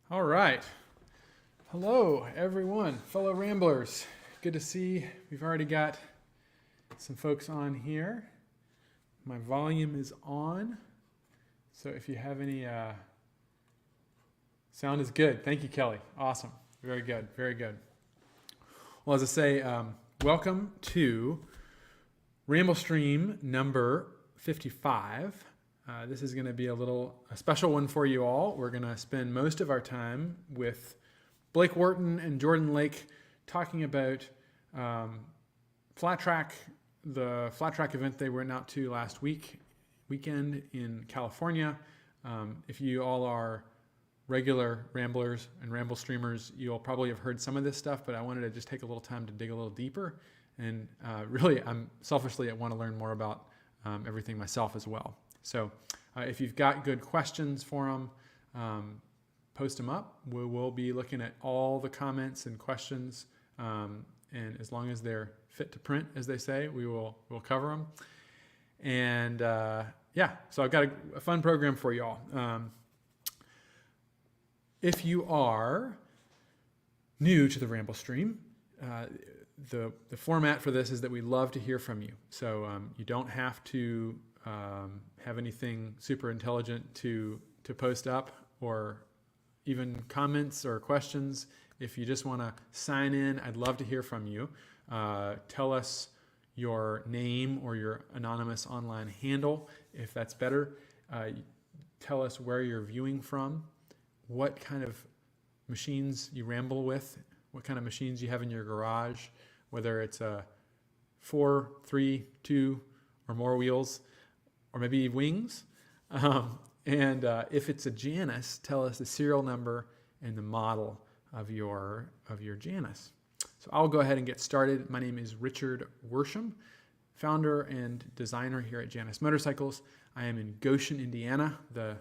All right. Hello, everyone, fellow ramblers. Good to see we've already got some folks on here. My volume is on, so if you have any, sound is good. Thank you, Kelly. Awesome. Very good. Very good. Well, as I say, welcome to Ramblestream number 55. This is going to be a special one for you all. We're going to spend most of our time with Blake Wharton and Jordan Lake talking about Flat Track, the Flat Track event they went out to last weekend in California. If you all are regular ramblers and ramble streamers, you'll probably have heard some of this stuff, but I wanted to just take a little time to dig a little deeper. And really, I want to learn more about everything myself as well. So if you've got good questions for them, post them up. We will be looking at all the comments and questions, and as long as they're fit to print, as they say, we'll cover them. And so I've got a fun program for you all. If you are new to the Ramble Stream, the format for this is that we love to hear from you. So you don't have to have anything super intelligent to post up, or even comments or questions. If you just want to sign in, I'd love to hear from you. Tell us your name or your anonymous online handle, if that's better. Tell us where you're viewing from, what kind of machines you ramble with, what kind of machines you have in your garage, whether it's a 4, 3, 2, or more wheels, or maybe wings. And if it's a Janus, tell us the serial number and the model of your Janus. So I'll go ahead and get started. My name is Richard Worsham, founder and designer here at Janus Motorcycles. I am in Goshen, Indiana, the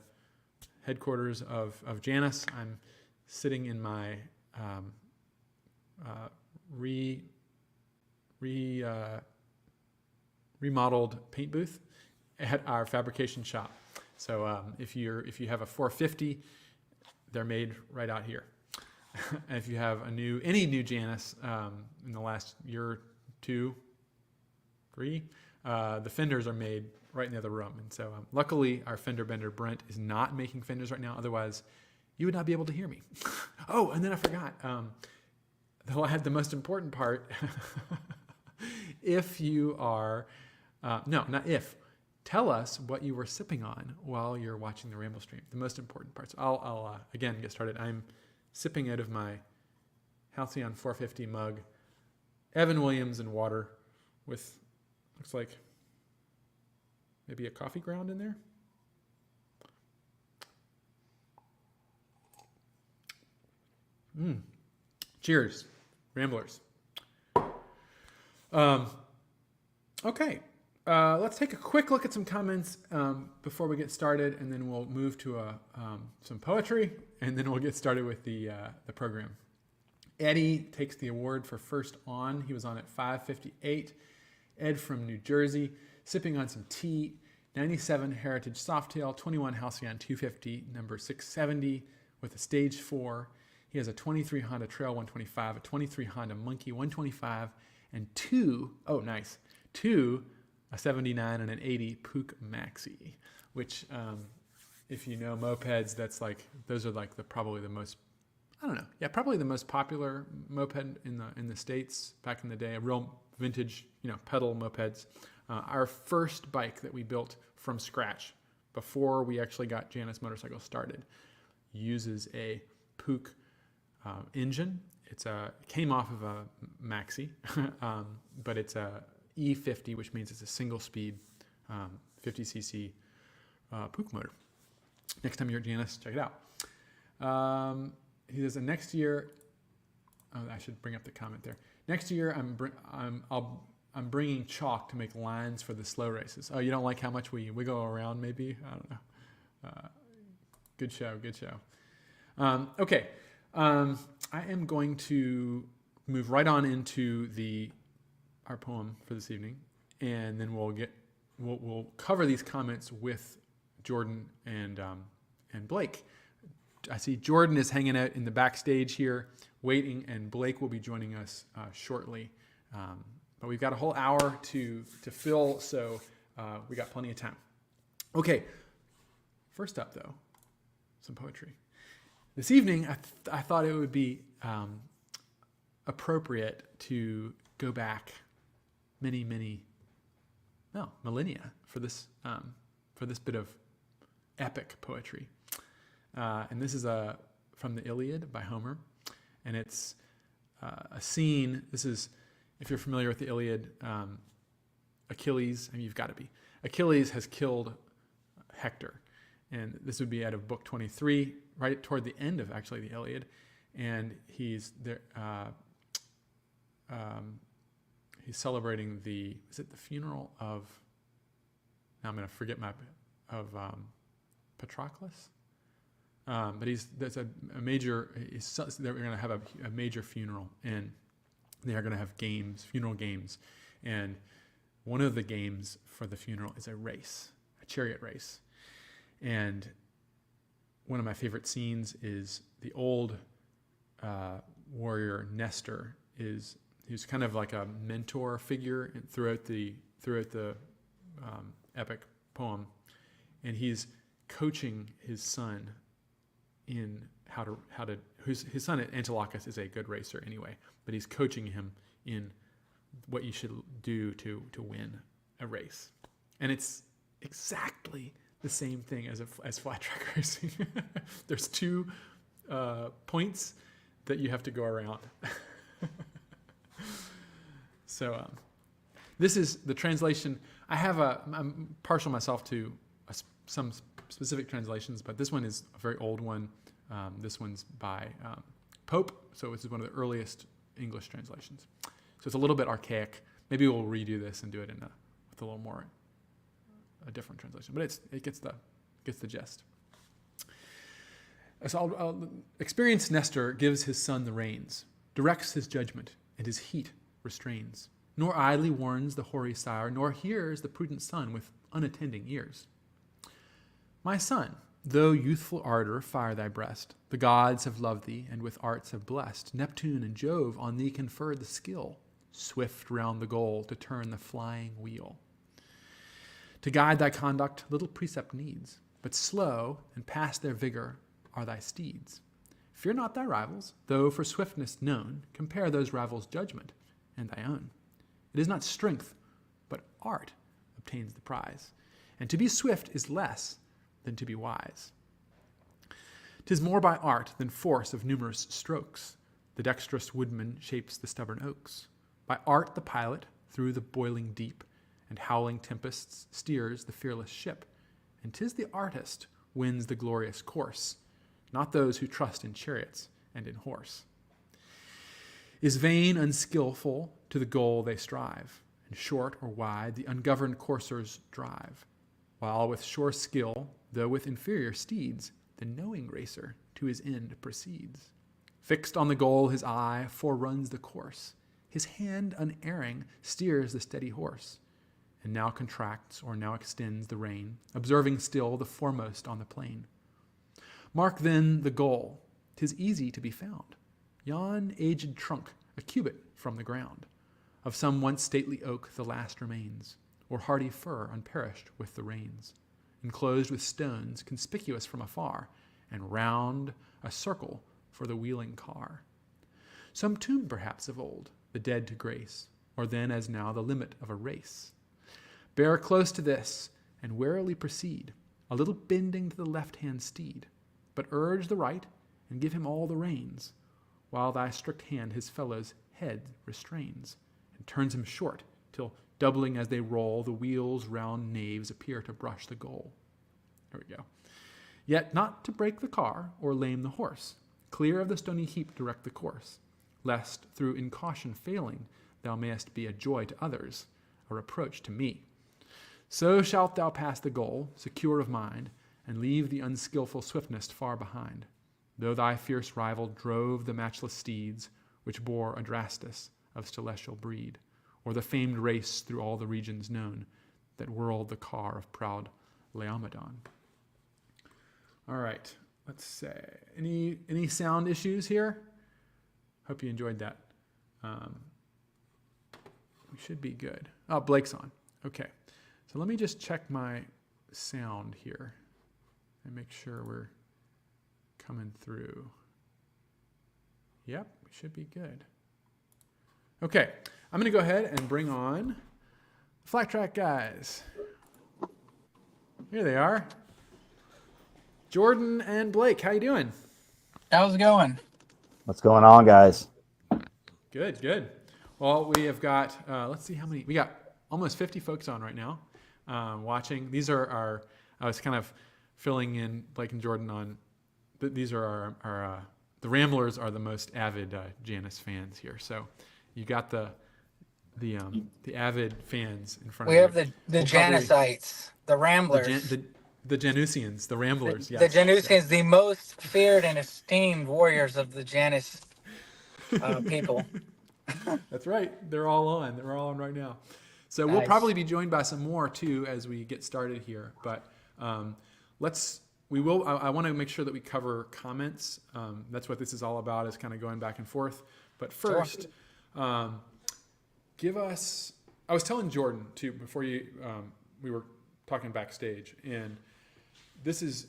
headquarters of Janus. I'm sitting in my remodeled paint booth at our fabrication shop. So if you have a 450, they're made right out here. And if you have any new Janus in the last year, 2, 3, the fenders are made right in the other room. And so luckily our fender bender Brent is not making fenders right now. Otherwise, you would not be able to hear me. Oh, and then I forgot. I had the most important part. If you are, tell us what you were sipping on while you're watching the Ramble Stream. The most important part. So I'll again get started. I'm sipping out of my Halcyon 450 mug, Evan Williams and water with, looks like maybe a coffee ground in there. Cheers, Ramblers. Okay. Let's take a quick look at some comments before we get started, and then we'll move to some poetry, and then we'll get started with the program. Eddie takes the award for first on. He was on at 5:58. Ed from New Jersey, sipping on some tea. 97 Heritage Softail, 21 Halcyon 250, number 670 with a stage 4. He has a 23 Honda Trail 125, a 23 Honda Monkey 125, and two, a 79 and an 80 Pook Maxi, which if you know mopeds, those are probably the most, probably the most popular moped in the States back in the day, a real vintage, pedal mopeds. Our first bike that we built from scratch before we actually got Janus Motorcycles started uses a Pook engine. It came off of a Maxi, but it's a E50, which means it's a single speed 50cc Pook motor. Next time you're at Janus, check it out. He says, next year, I should bring up the comment there. Next year, I'm bringing chalk to make lines for the slow races. Oh, you don't like how much we wiggle around? Maybe, I don't know. Good show. Okay, I am going to move right on into our poem for this evening, and then we'll cover these comments with Jordan and Blake. I see Jordan is hanging out in the backstage here, waiting, and Blake will be joining us shortly. But we've got a whole hour to fill, so we got plenty of time. Okay, first up, though, some poetry. This evening, I thought it would be appropriate to go back millennia for this bit of epic poetry. And this is from the Iliad by Homer, and it's a scene. This is, if you're familiar with the Iliad, Achilles, I mean, you've got to be. Achilles has killed Hector, and this would be out of book 23, right toward the end of actually the Iliad, and he's there. He's celebrating the funeral of. Now I'm going to forget Patroclus. But they're going to have a major funeral, and they are going to have funeral games, and one of the games for the funeral is a chariot race, and one of my favorite scenes is the old warrior Nestor he's kind of like a mentor figure throughout the epic poem, and he's coaching his son in how to his son Antilochus is a good racer anyway, but he's coaching him in what you should do to win a race. And it's exactly the same thing as flat track racing. There's 2 points that you have to go around. So this is the translation. I'm partial myself to some specific translations, but this one is a very old one. This one's by Pope, so this is one of the earliest English translations. So it's a little bit archaic. Maybe we'll redo this and do it with a little more a different translation, but it gets the gist. So experienced Nestor gives his son the reins, directs his judgment, and his heat restrains, nor idly warns the hoary sire, nor hears the prudent son with unattending ears. My son, though youthful ardor fire thy breast, the gods have loved thee, and with arts have blessed. Neptune and Jove on thee conferred the skill, swift round the goal to turn the flying wheel. To guide thy conduct little precept needs, but slow and past their vigor are thy steeds. Fear not thy rivals, though for swiftness known, compare those rivals' judgment and thy own. It is not strength, but art obtains the prize, and to be swift is less than to be wise. 'Tis more by art than force of numerous strokes. The dexterous woodman shapes the stubborn oaks. By art the pilot through the boiling deep and howling tempests steers the fearless ship. And 'tis the artist wins the glorious course, not those who trust in chariots and in horse. Is vain unskillful to the goal they strive, and short or wide the ungoverned coursers drive, while with sure skill, though with inferior steeds, the knowing racer to his end proceeds. Fixed on the goal his eye foreruns the course, his hand unerring steers the steady horse, and now contracts or now extends the rein, observing still the foremost on the plain. Mark then the goal, 'tis easy to be found, yon aged trunk, a cubit from the ground. Of some once stately oak the last remains, or hardy fir unperished with the rains, enclosed with stones conspicuous from afar, and round a circle for the wheeling car. Some tomb perhaps of old, the dead to grace, or then as now the limit of a race. Bear close to this, and warily proceed, a little bending to the left-hand steed, but urge the right, and give him all the reins, while thy strict hand his fellow's head restrains, and turns him short, till, doubling as they roll, the wheels' round naves appear to brush the goal. There we go. Yet not to break the car, or lame the horse, clear of the stony heap direct the course, lest, through incaution failing, thou mayest be a joy to others, a reproach to me. So shalt thou pass the goal, secure of mind, and leave the unskilful swiftness far behind, though thy fierce rival drove the matchless steeds, which bore Adrastus of celestial breed, or the famed race through all the regions known, that whirled the car of proud Laomedon. All right, let's say, any sound issues here? Hope you enjoyed that. We should be good. Oh, Blake's on. Okay. So let me just check my sound here and make sure we're coming through. Yep, we should be good. Okay, I'm going to go ahead and bring on the Flat Track guys. Here they are. Jordan and Blake, how you doing? How's it going? What's going on, guys? Good, good. Well, we have got, let's see how many, we got almost 50 folks on right now watching. These are our, I was kind of filling in Blake and Jordan on, these are our the Ramblers are the most avid Janus fans here. So you got the avid fans in front We of you. have the Janusites, the Ramblers. The Janusians, the Ramblers, yes. The Janusians, the most feared and esteemed warriors of the Janus people. That's right. They're all on. They're all on right now. So Nice. we'll probably be joined by some more too as we get started here. But I want to make sure that we cover comments. That's what this is all about, is kind of going back and forth. But first, give us. I was telling Jordan too before we were talking backstage, and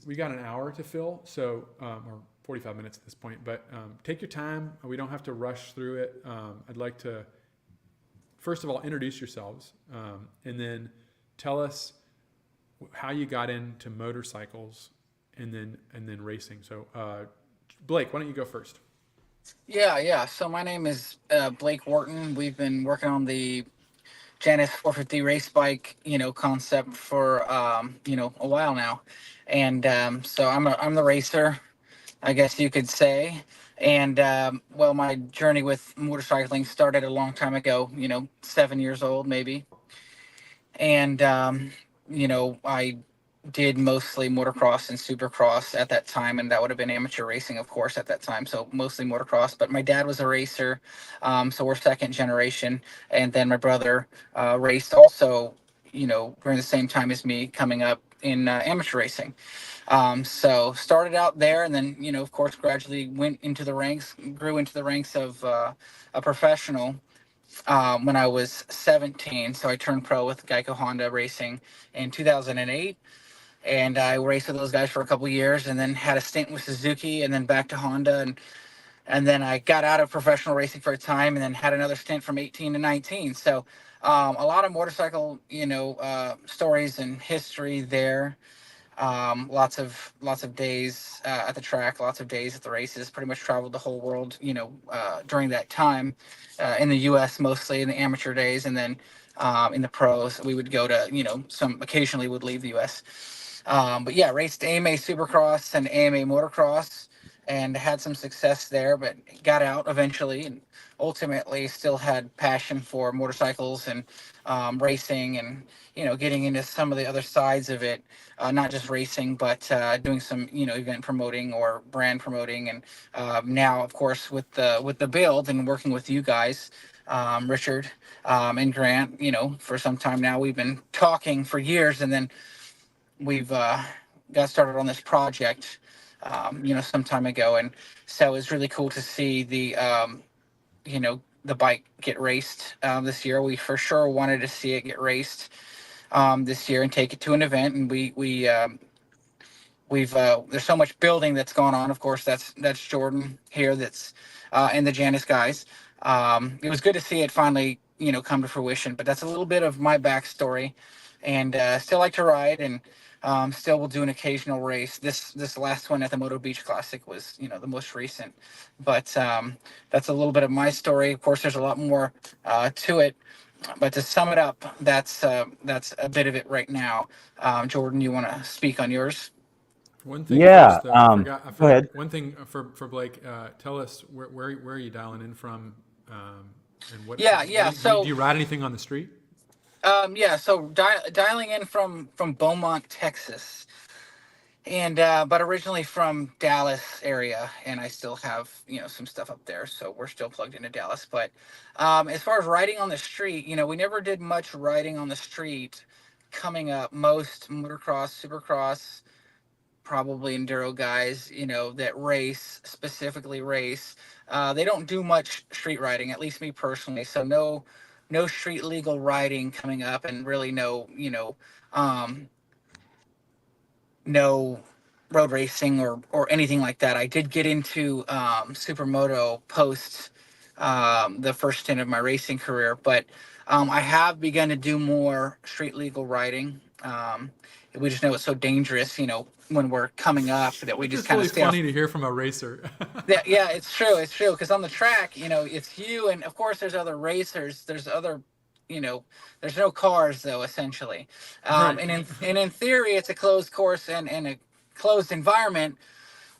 we got an hour to fill, so or 45 minutes at this point. But take your time. We don't have to rush through it. I'd like to first of all introduce yourselves, and then tell us how you got into motorcycles and then racing. So Blake, why don't you go first? Yeah. So my name is Blake Wharton. We've been working on the Janus 450 race bike, concept for a while now, and so I'm the racer, I guess you could say. And well, my journey with motorcycling started a long time ago. 7 years old maybe, and I did mostly motocross and supercross at that time, and that would have been amateur racing, of course, at that time. So mostly motocross. But my dad was a racer, so we're second generation. And then my brother raced also, during the same time as me, coming up in amateur racing. So started out there, and then of course, gradually grew into the ranks of a professional. When I was 17, so I turned pro with Geico Honda Racing in 2008. And I raced with those guys for a couple years, and then had a stint with Suzuki, and then back to Honda, and then I got out of professional racing for a time, and then had another stint from 18 to 19. So a lot of motorcycle, stories and history there. Lots of days at the track, lots of days at the races. Pretty much traveled the whole world, during that time, in the U.S. mostly in the amateur days, and then in the pros we would go to, some occasionally would leave the U.S. But yeah, raced AMA Supercross and AMA Motocross, and had some success there, but got out eventually, and ultimately still had passion for motorcycles and racing, and getting into some of the other sides of it, not just racing, but doing some event promoting or brand promoting, and now of course with the build and working with you guys, Richard and Grant, for some time now. We've been talking for years, and then we've got started on this project, some time ago, and so it's really cool to see the bike get raced this year. We for sure wanted to see it get raced this year and take it to an event, and we've there's so much building that's gone on. Of course, that's Jordan here, that's and the Janus guys. It was good to see it finally come to fruition, but that's a little bit of my backstory, and still like to ride, and still will do an occasional race. This last one at the Moto Beach Classic was the most recent, but that's a little bit of my story. Of course, there's a lot more to it, but to sum it up, that's a bit of it right now. Jordan, you want to speak on yours? One thing Yeah. first, I forgot. Go ahead. One thing for Blake, tell us where are you dialing in from, and what? Yeah. So do you ride anything on the street? So dialing in from Beaumont, Texas, and but originally from Dallas area, and I still have some stuff up there, so we're still plugged into Dallas. But as far as riding on the street, we never did much riding on the street coming up. Most motocross, supercross, probably enduro guys, that specifically race. They don't do much street riding, at least me personally. So no street legal riding coming up, and really um, no road racing or anything like that. I did get into supermoto post the first stint of my racing career, but I have begun to do more street legal riding. We just know it's so dangerous, when we're coming up, that we It's just just kind of really stay off. funny to hear from a racer. Yeah, it's true. It's true. Because on the track, it's you, and of course, there's other racers. There's other, there's no cars though, essentially. Right. And in theory, it's a closed course and a closed environment.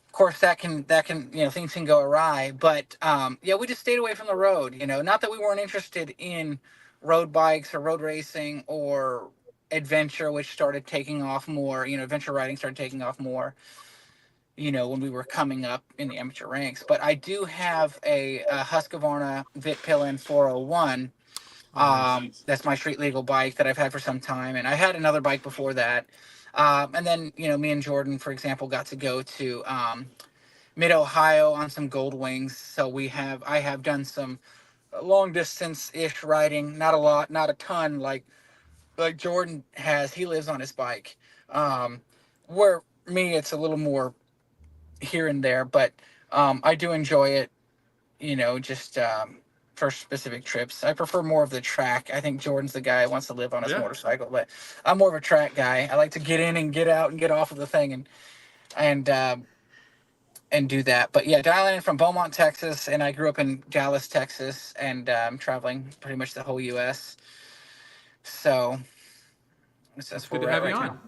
Of course, that can things can go awry. But yeah, we just stayed away from the road. Not that we weren't interested in road bikes or road racing or adventure, which started taking off more. Adventure riding started taking off more, when we were coming up in the amateur ranks. But I do have a Husqvarna Vitpillen 401. Oh, nice. That's my street legal bike that I've had for some time, and I had another bike before that. And then me and Jordan, for example, got to go to Mid Ohio on some Gold Wings. So I have done some long distance ish riding, not a lot, not a ton, like Jordan has. He lives on his bike. Where me, it's a little more here and there, but I do enjoy it, just for specific trips. I prefer more of the track. I think Jordan's the guy who wants to live on his Yeah. motorcycle, but I'm more of a track guy. I like to get in and get out and get off of the thing and and do that. But yeah, dialing in from Beaumont, Texas, and I grew up in Dallas, Texas, and traveling pretty much the whole U.S. So that's Good where to we're at have you right on. now.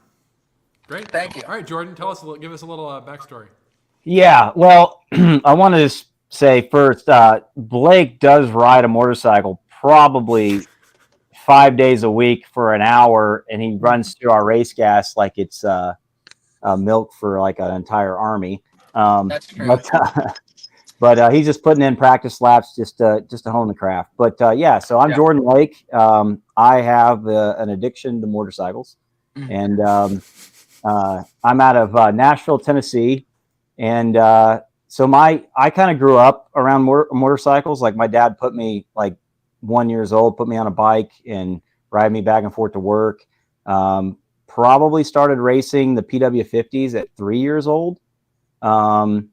Great. Thank you. All right, Jordan, give us a little backstory. Yeah, well, I wanted to say first, Blake does ride a motorcycle probably 5 days a week for an hour, and he runs through our race gas like it's milk for like an entire army. That's true. But he's just putting in practice laps just to hone the craft. But yeah, so I'm Yeah. Jordan Lake. I have an addiction to motorcycles, Mhm. and I'm out of Nashville, Tennessee. And so I kind of grew up around motorcycles. Like my dad put me like 1 year old, put me on a bike and ride me back and forth to work. Probably started racing the PW50s at 3 years old. And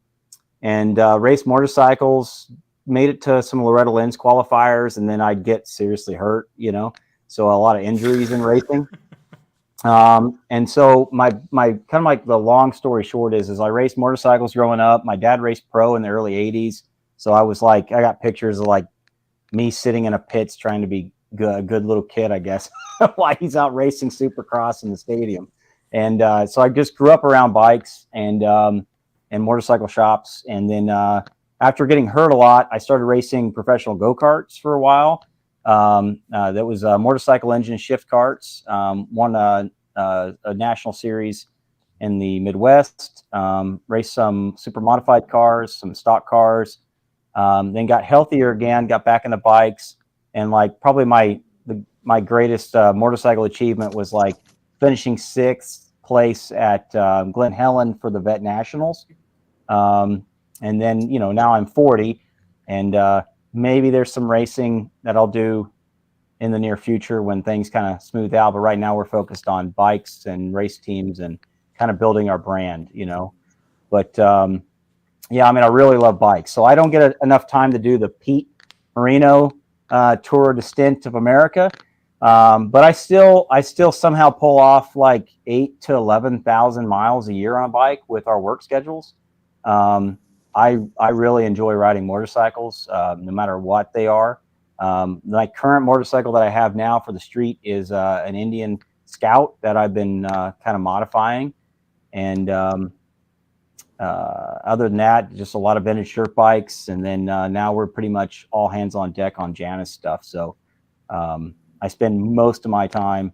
raced motorcycles, made it to some Loretta Lynn's qualifiers, and then I'd get seriously hurt, so a lot of injuries in racing. And so my kind of like the long story short is I raced motorcycles growing up. My dad raced pro in the early 80s. So I was like, I got pictures of like me sitting in a pits trying to be a good little kid, I guess, while he's out racing supercross in the stadium. And so I just grew up around bikes and motorcycle shops. And then after getting hurt a lot, I started racing professional go-karts for a while. That was motorcycle engine shift karts. Won a national series in the Midwest. Raced some super modified cars, some stock cars. Then got healthier again. Got back into bikes, and like probably my greatest motorcycle achievement was like finishing 6th place at Glen Helen for the Vet Nationals. And then now I'm 40, and maybe there's some racing that I'll do in the near future when things kind of smooth out. But right now we're focused on bikes and race teams and kind of building our brand, But yeah, I mean, I really love bikes. So I don't get enough time to do the Pete Marino Tour de Stint of America. But I still somehow pull off like 8 to 11,000 miles a year on a bike with our work schedules. I really enjoy riding motorcycles, no matter what they are. My current motorcycle that I have now for the street is an Indian Scout that I've been kind of modifying. And other than that, just a lot of vintage dirt bikes. And then now we're pretty much all hands on deck on Janus stuff. So I spend most of my time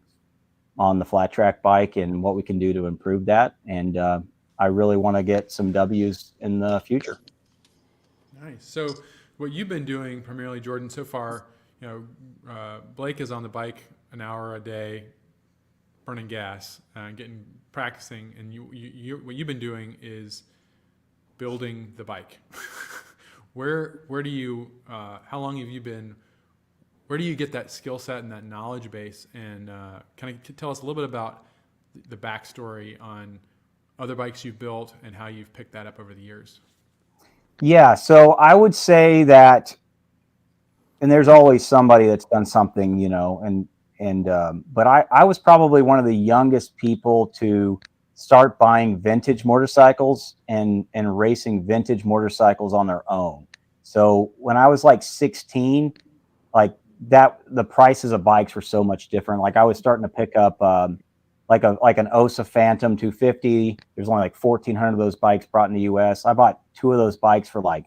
on the flat track bike and what we can do to improve that. And I really want to get some W's in the future. Nice. So what you've been doing primarily, Jordan, so far, Blake is on the bike an hour a day, burning gas, practicing, and what you've been doing is building the bike. Where do you, how long have you been, where do you get that skill set and that knowledge base? And kind of tell us a little bit about the backstory on other bikes you've built and how you've picked that up over the years. Yeah, so I would say that, and there's always somebody that's done something, you know, but I was probably one of the youngest people to start buying vintage motorcycles and racing vintage motorcycles on their own. So when I was like 16, like the prices of bikes were so much different. Like I was starting to pick up like an OSA Phantom 250. There's only like 1,400 of those bikes brought in the US. I bought 2 of those bikes for like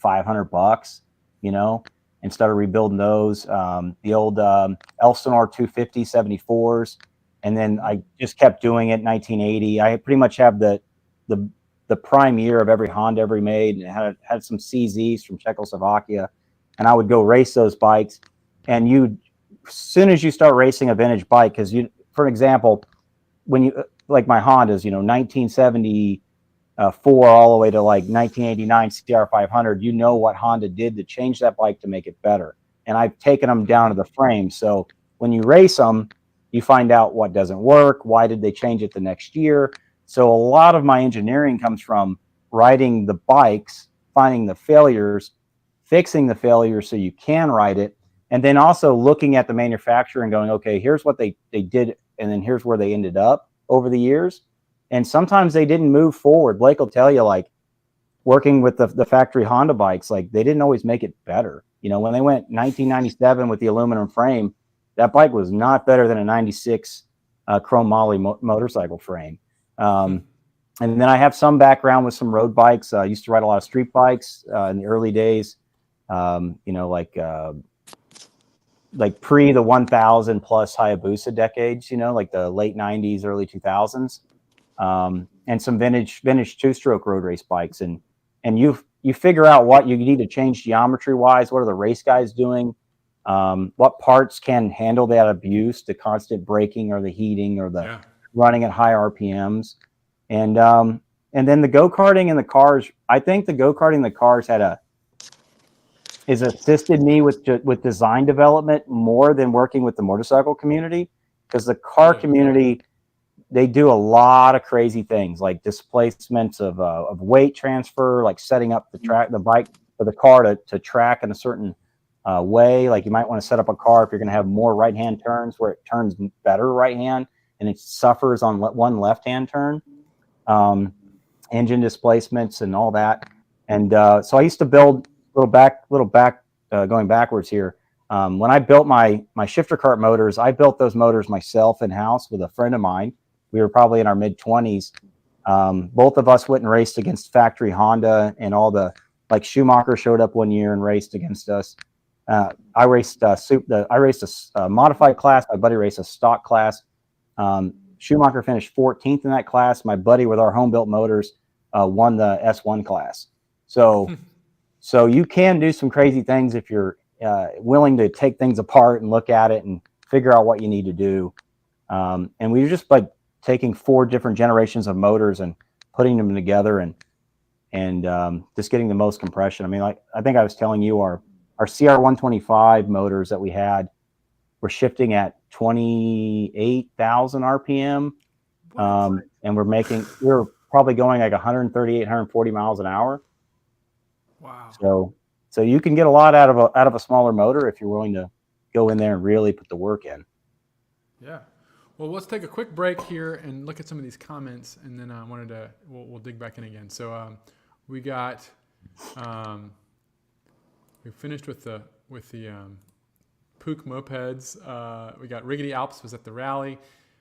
$500, you know, and started rebuilding those. The old Elsinore 250 74s. And then I just kept doing it. 1980. I pretty much have the prime year of every Honda ever made, and had some CZs from Czechoslovakia. And I would go race those bikes. And as soon as you start racing a vintage bike, because for example, when you like my Hondas, you know, 1974 all the way to like 1989 CR500, you know what Honda did to change that bike to make it better. And I've taken them down to the frame. So when you race them, you find out what doesn't work. Why did they change it the next year? So a lot of my engineering comes from riding the bikes, finding the failures, fixing the failures so you can ride it, and then also looking at the manufacturer and going, okay, here's what they did, and then here's where they ended up over the years. And sometimes they didn't move forward. Blake will tell you, like, working with the factory Honda bikes, like, they didn't always make it better. You know, when they went 1997 with the aluminum frame, that bike was not better than a 96 chrome moly motorcycle frame. And then I have some background with some road bikes. I used to ride a lot of street bikes in the early days, you know, like pre the 1000 plus Hayabusa decades, you know, like the late 90s, early 2000s, and some vintage 2-stroke road race bikes. And you figure out what you need to change geometry wise. What are the race guys doing? What parts can handle that abuse, the constant braking or the heating or the running at high RPMs. And then the go-karting and the cars, I think the go-karting and the cars has assisted me with design development more than working with the motorcycle community, because the car community, they do a lot of crazy things like displacements of weight transfer, like setting up the bike for the car to track in a certain way. Like you might want to set up a car if you're going to have more right-hand turns where it turns better right-hand and it suffers on one left-hand turn. Engine displacements and all that. And so I used to build going backwards here. When I built my shifter cart motors, I built those motors myself in-house with a friend of mine. We were probably in our mid-20s. Both of us went and raced against factory Honda, and like Schumacher showed up one year and raced against us. I raced a modified class. My buddy raced a stock class. Schumacher finished 14th in that class. My buddy with our home built motors won the S1 class. So you can do some crazy things if you're willing to take things apart and look at it and figure out what you need to do. And we were just like taking 4 different generations of motors and putting them together and just getting the most compression. I mean, like I think I was telling you, our CR125 motors that we had were shifting at 28,000 RPM. And we were probably going like 138, 140 miles an hour. Wow. So you can get a lot out of a smaller motor if you're willing to go in there and really put the work in. Yeah. Well, let's take a quick break here and look at some of these comments, and then we'll dig back in again. So we got we finished with the Pook mopeds. We got Riggedy Alps was at the rally,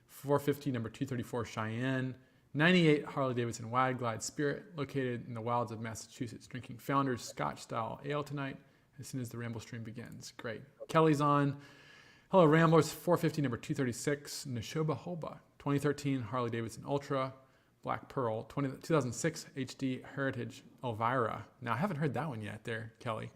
450 number 234 Cheyenne, 98 Harley-Davidson Wide Glide Spirit, located in the wilds of Massachusetts, drinking Founders Scotch-style ale tonight as soon as the Ramblestream begins. Great. Kelly's on. Hello, Ramblers, 450 number 236 Neshoba Holba, 2013 Harley-Davidson Ultra, Black Pearl, 2006 HD Heritage Elvira. Now, I haven't heard that one yet there, Kelly.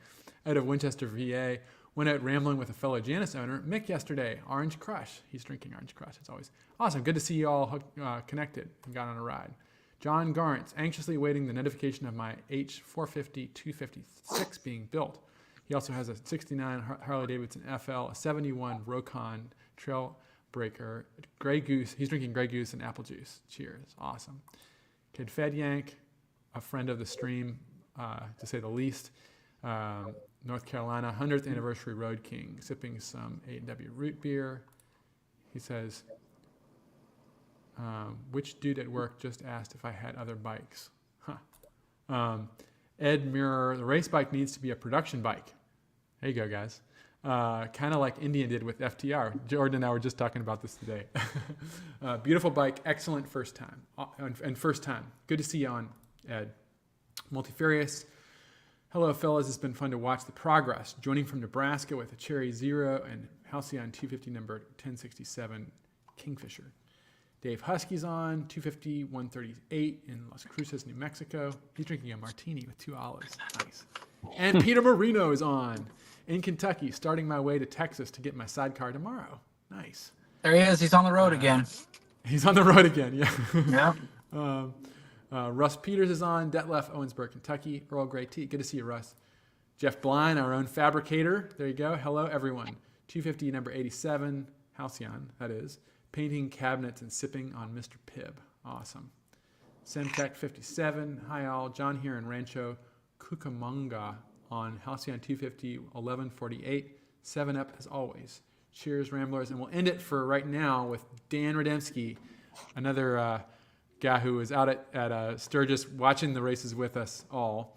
Out of Winchester, VA. Went out rambling with a fellow Janus owner, Mick, yesterday. Orange Crush. He's drinking Orange Crush. It's always awesome. Good to see you all connected and got on a ride. John Garrance, anxiously awaiting the notification of my H450 256 being built. He also has a 69 Harley-Davidson FL, a 71 Rokon Trailbreaker, Grey Goose. He's drinking Grey Goose and apple juice. Cheers. Awesome. Kid Fed Yank, a friend of the stream, to say the least. North Carolina, 100th Anniversary Road King, sipping some A&W root beer. He says, which dude at work just asked if I had other bikes? Ed Mirror, the race bike needs to be a production bike. There you go, guys. Kind of like Indian did with FTR. Jordan and I were just talking about this today. Beautiful bike, excellent first time. And first time. Good to see you on, Ed. Multifarious. Hello, fellas. It's been fun to watch the progress. Joining from Nebraska with a Cherry Zero and Halcyon 250 number 1067 Kingfisher. Dave Husky's on 250 138 in Las Cruces, New Mexico. He's drinking a martini with 2 olives. Nice. And Peter Marino is on in Kentucky, starting my way to Texas to get my sidecar tomorrow. Nice. There he is. He's on the road again. He's on the road again, yeah. Yeah. Russ Peters is on, Detlef, Owensburg, Kentucky. Earl Grey Tea. Good to see you, Russ. Jeff Blind, our own fabricator. There you go. Hello, everyone. 250 number 87, Halcyon, that is. Painting cabinets and sipping on Mr. Pibb. Awesome. Semtech 57. Hi, all. John here in Rancho Cucamonga on Halcyon 250 1148. 7-Up as always. Cheers, Ramblers. And we'll end it for right now with Dan Rademski, another guy who was out at Sturgis watching the races with us all,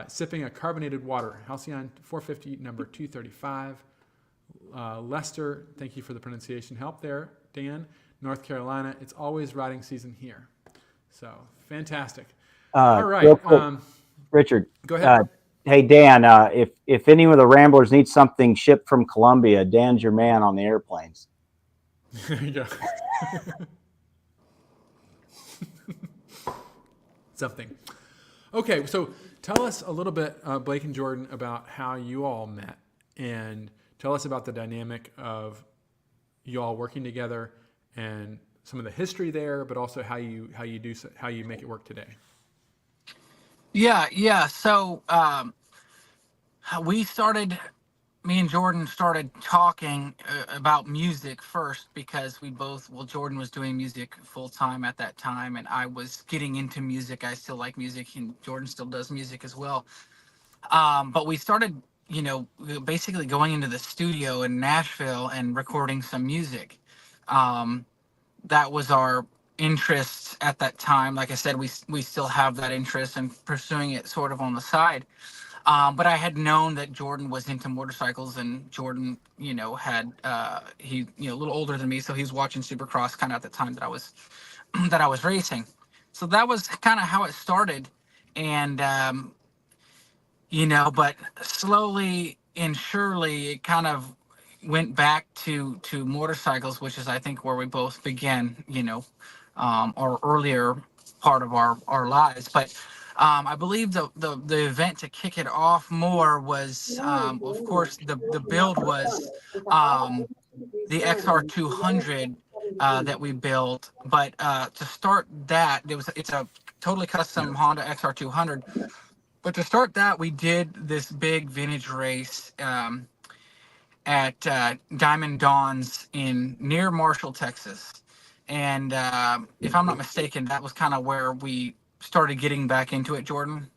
sipping a carbonated water. Halcyon 450 number 235. Lester, thank you for the pronunciation help there. Dan, North Carolina. It's always riding season here. So, fantastic. All right. Real quick, Richard. Go ahead. Hey, Dan, if any of the Ramblers need something shipped from Columbia, Dan's your man on the airplanes. There you go. Something. Okay, so tell us a little bit, Blake and Jordan, about how you all met, and tell us about the dynamic of you all working together and some of the history there, but also how you make it work today. Yeah. So me and Jordan started talking about music first because Jordan was doing music full time at that time, and I was getting into music. I still like music, and Jordan still does music as well. But we started, basically going into the studio in Nashville and recording some music. That was our interest at that time. Like I said, we still have that interest and pursuing it sort of on the side. But I had known that Jordan was into motorcycles, and Jordan, had he a little older than me, so he was watching Supercross kind of at the time that I was racing. So that was kind of how it started, and but slowly and surely it kind of went back to motorcycles, which is I think where we both began, our earlier part of our lives. But I believe the event to kick it off more was, of course, the build was the XR200 that we built. But to start that, it's a totally custom Honda XR200. But to start that, we did this big vintage race at Diamond Dawns near Marshall, Texas. And if I'm not mistaken, that was kind of where we started getting back into it, Jordan.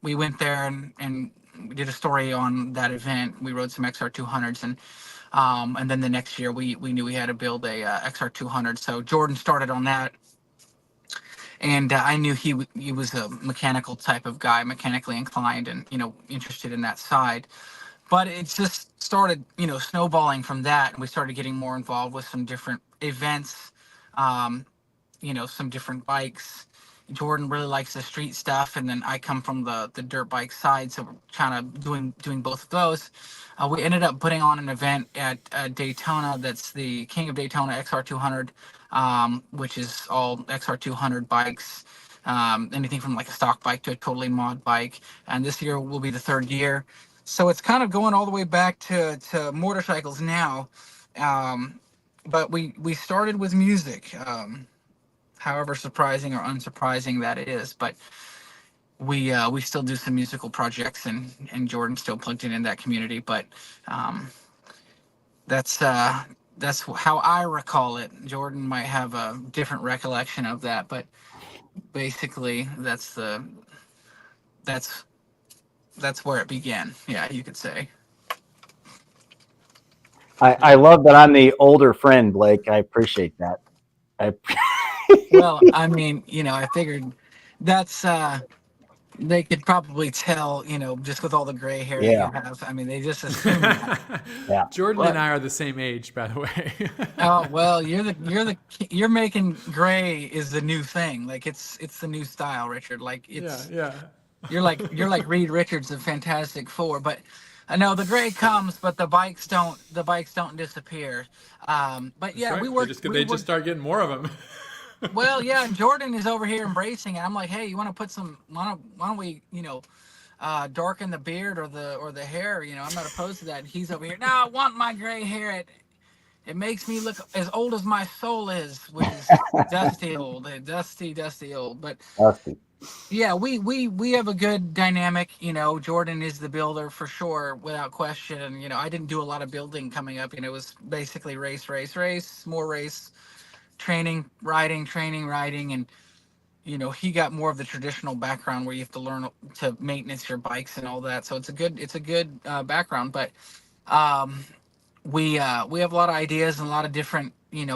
We went there and we did a story on that event. We rode some XR200s, and then the next year we knew we had to build a XR200. So Jordan started on that. And I knew he was a mechanical type of guy, mechanically inclined and, interested in that side. But it just started, snowballing from that. And we started getting more involved with some different events, some different bikes. Jordan really likes the street stuff. And then I come from the dirt bike side. So we're kind of doing both of those. We ended up putting on an event at Daytona. That's the King of Daytona XR200. Which is all XR200 bikes, anything from like a stock bike to a totally mod bike. And this year will be the third year. So it's kind of going all the way back to motorcycles now. But we started with music, however surprising or unsurprising that is. But we still do some musical projects, and Jordan's still plugged in that community. But um, that's how I recall it. Jordan might have a different recollection of that, but basically that's that's where it began. Yeah, you could say. I love that I'm the older friend, Blake. I appreciate that. I, Well, I mean, I figured that's they could probably tell, just with all the gray hair that you yeah, have. I mean, they just assume that. yeah. Jordan and But I are the same age, by the way. oh well, you're making gray is the new thing. Like it's the new style, Richard. Like Yeah, it's yeah. you're like Reed Richards of Fantastic Four. But I know the gray comes, but the bikes don't disappear. But That's yeah, right. we They work just we they work just start getting more of them. well, yeah. And Jordan is over here embracing it. I'm like, hey, you want to put some? Why don't we, darken the beard or the hair? I'm not opposed to that. And he's over here. No, I want my gray hair. It makes me look as old as my soul is, which is dusty old, dusty old. But Dusty. yeah, we have a good dynamic. Jordan is the builder for sure, without question. And I didn't do a lot of building coming up. It was basically race, more race, training, riding, and he got more of the traditional background where you have to learn to maintenance your bikes and all that. So it's a good background. But um, we have a lot of ideas and a lot of different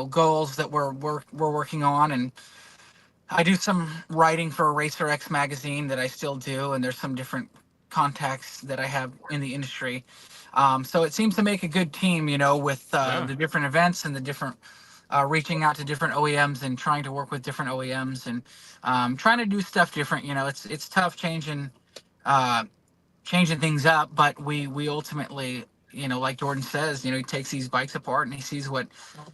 goals that we're working on. And I do some writing for Racer X magazine that I still do, and there's some different contacts that I have in the industry. So it seems to make a good team, with Yeah. the different events and the different reaching out to different OEMs and trying to work with different OEMs and trying to do stuff different. It's tough uh, changing things up, but we ultimately, like Jordan says, he takes these bikes apart and he sees what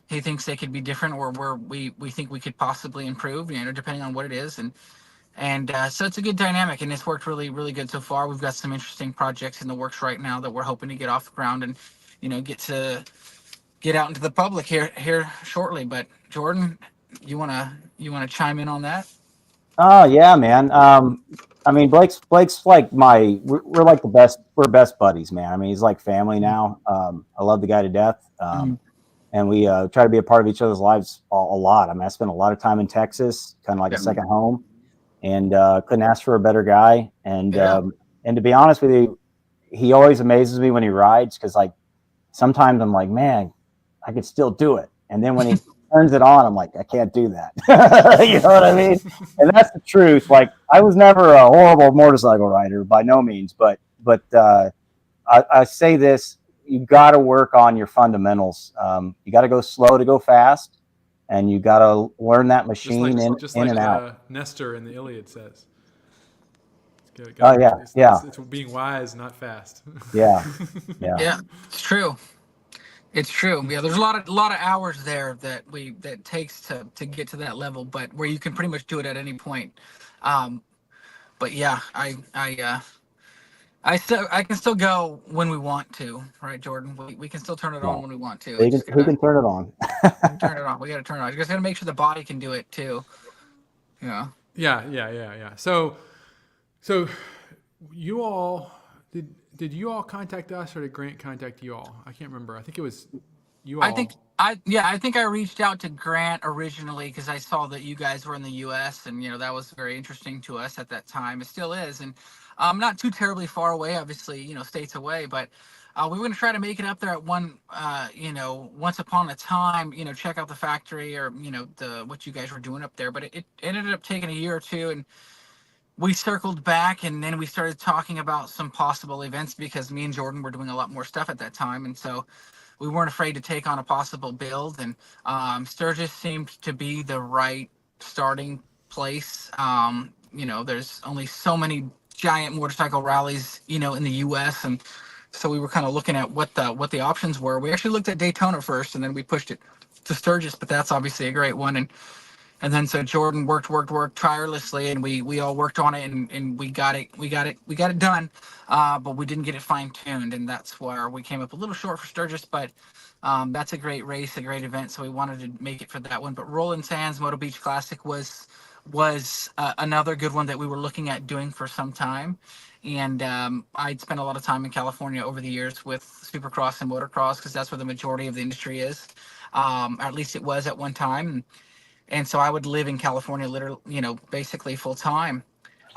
he thinks they could be different, or where we think we could possibly improve, depending on what it is. And so it's a good dynamic, and it's worked really, really good so far. We've got some interesting projects in the works right now that we're hoping to get off the ground and, get out into the public here shortly. But Jordan, you wanna chime in on that? Oh yeah, man. I mean, Blake's like we're like the best. We're best buddies, man. I mean, he's like family now. I love the guy to death. Mhm. And we try to be a part of each other's lives a lot. I mean, I spent a lot of time in Texas, kind of like a Yeah. second home, and couldn't ask for a better guy. Yeah. And to be honest with you, he always amazes me when he rides, because like sometimes I'm like, man, I could still do it. And then when he turns it on, I'm like, I can't do that. You know what I mean? And that's the truth. Like, I was never a horrible motorcycle rider by no means, but I say this: you got to work on your fundamentals. You got to go slow to go fast, and you got to learn that machine just in like and out. Nestor in the Iliad says. Oh yeah, yeah, It's being wise, not fast. yeah, yeah. Yeah, it's true. It's true. Yeah, there's a lot of hours there that takes to get to that level, but where you can pretty much do it at any point. Um, but yeah, I can still go when we want to, right, Jordan? We can still turn it on Yeah. when we want to. Who It's can, who can turn it on? turn it on. We got to turn it on. You just got to make sure the body can do it too. Yeah. Yeah. So you all did you all contact us, or did Grant contact you all? I can't remember. I think it was you all. I think I reached out to Grant originally because I saw that you guys were in the U.S. and that was very interesting to us at that time. It still is, and not too terribly far away, obviously, states away, but we were going to try to make it up there at once upon a time, check out the factory, or the what you guys were doing up there. But it ended up taking a year or two, and we circled back, and then we started talking about some possible events because me and Jordan were doing a lot more stuff at that time, and so we weren't afraid to take on a possible build. And Sturgis seemed to be the right starting place. There's only so many giant motorcycle rallies, in the U.S., and so we were kind of looking at what the options were. We actually looked at Daytona first, and then we pushed it to Sturgis, but that's obviously a great one. And And then so Jordan worked tirelessly, and we all worked on it, and we got it done, but we didn't get it fine tuned, and that's where we came up a little short for Sturgis. But that's a great race, a great event, so we wanted to make it for that one. But Rolling Sands Moto Beach Classic was another good one that we were looking at doing for some time. And I'd spent a lot of time in California over the years with Supercross and motocross because that's where the majority of the industry is, or at least it was at one time. And so I would live in California, literally, basically full time,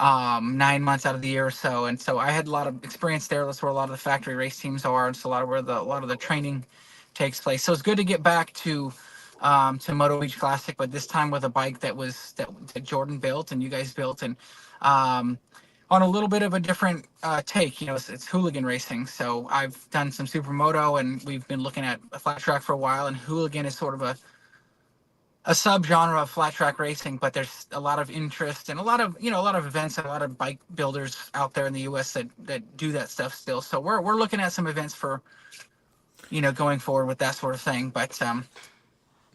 9 months out of the year or so. And so I had a lot of experience there. That's where a lot of the factory race teams are. And so a lot of the training takes place. So it's good to get back to Moto Beach Classic, but this time with a bike that Jordan built and you guys built, and on a little bit of a different take. It's Hooligan racing. So I've done some supermoto, and we've been looking at a flat track for a while. And Hooligan is sort of a subgenre of flat track racing, but there's a lot of interest and a lot of events and a lot of bike builders out there in the US that do that stuff still. So we're looking at some events for going forward with that sort of thing. But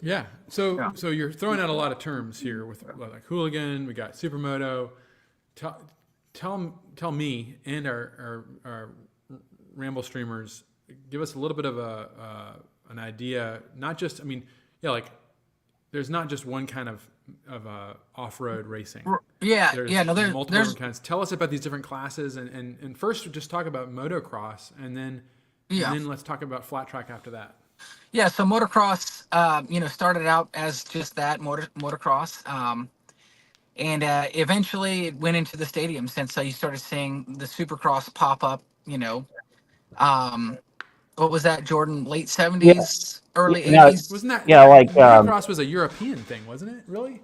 Yeah. So you're throwing out a lot of terms here with like Hooligan. We got Supermoto. Tell me and our Ramble streamers, give us a little bit of an idea. Not just, like there's not just one kind of off-road racing. There's multiple different kinds. Tell us about these different classes, and first just talk about motocross, and then let's talk about flat track after that. Yeah, so motocross, started out as just that motocross, and eventually it went into the stadiums, and so you started seeing the Supercross pop up. What was that, Jordan? Late 70s, early 80s? Wasn't that like motocross was a European thing, wasn't it? Really?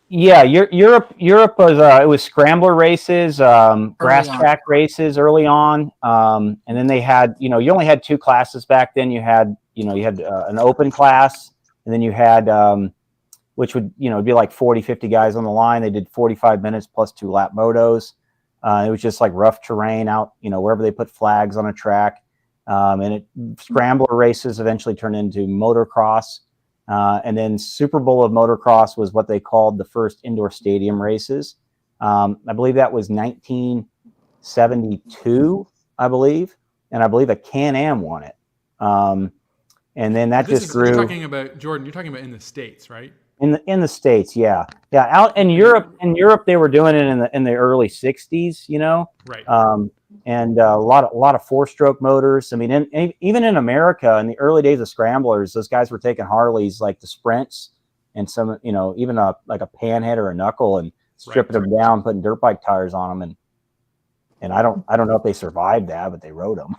Yeah, Europe was it was scrambler races, grass track races early on, and then they had you only had two classes back then. You had an open class, and then you had which would be like 40-50 guys on the line. They did 45 minutes plus 2 lap motos. It was just like rough terrain out wherever they put flags on a track, and scrambler races eventually turned into motocross. And then Super Bowl of motocross was what they called the first indoor stadium races. I believe that was 1972, I believe. And I believe a Can-Am won it. And then that just grew. You're talking about, Jordan, you're talking about in the States, right? In the States, yeah. Out in Europe, they were doing it in the early 60s, Right. And a lot of 4-stroke motors. I mean, even in America, in the early days of scramblers, those guys were taking Harleys like the Sprints and some, even like a Panhead or a Knuckle, and stripping them down, putting dirt bike tires on them, and I don't know if they survived that, but they rode them.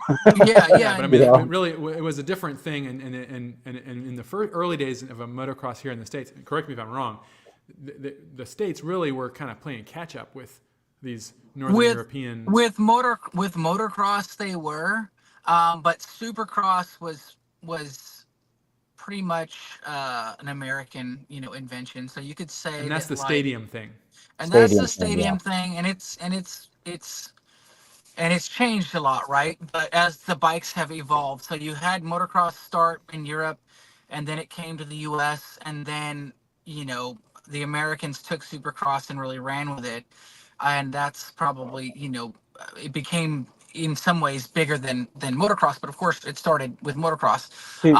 Yeah. But I mean, really, it was a different thing, and in the early days of a motocross here in the States. Correct me if I'm wrong. The States really were kind of playing catch up with these Northern European. With motocross, they were, but Supercross was pretty much an American, invention. So you could say, and that's the stadium thing. And that's the stadium thing, and it's changed a lot, right? But as the bikes have evolved, so you had motocross start in Europe, and then it came to the U.S., and then the Americans took Supercross and really ran with it, and that's probably it became in some ways bigger than motocross, but of course it started with motocross. Two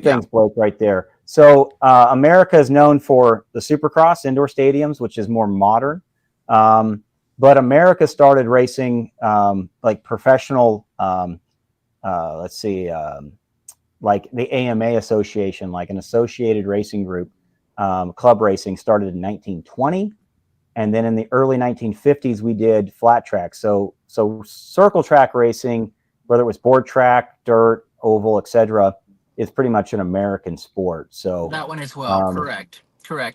things, Blake, right there. So America is known for the Supercross indoor stadiums, which is more modern. But America started racing like professional, like the AMA Association, like an associated racing group. Club racing started in 1920. And then in the early 1950s, we did flat track. So circle track racing, whether it was board track, dirt, oval, etc., is pretty much an American sport. So that one as well. Correct.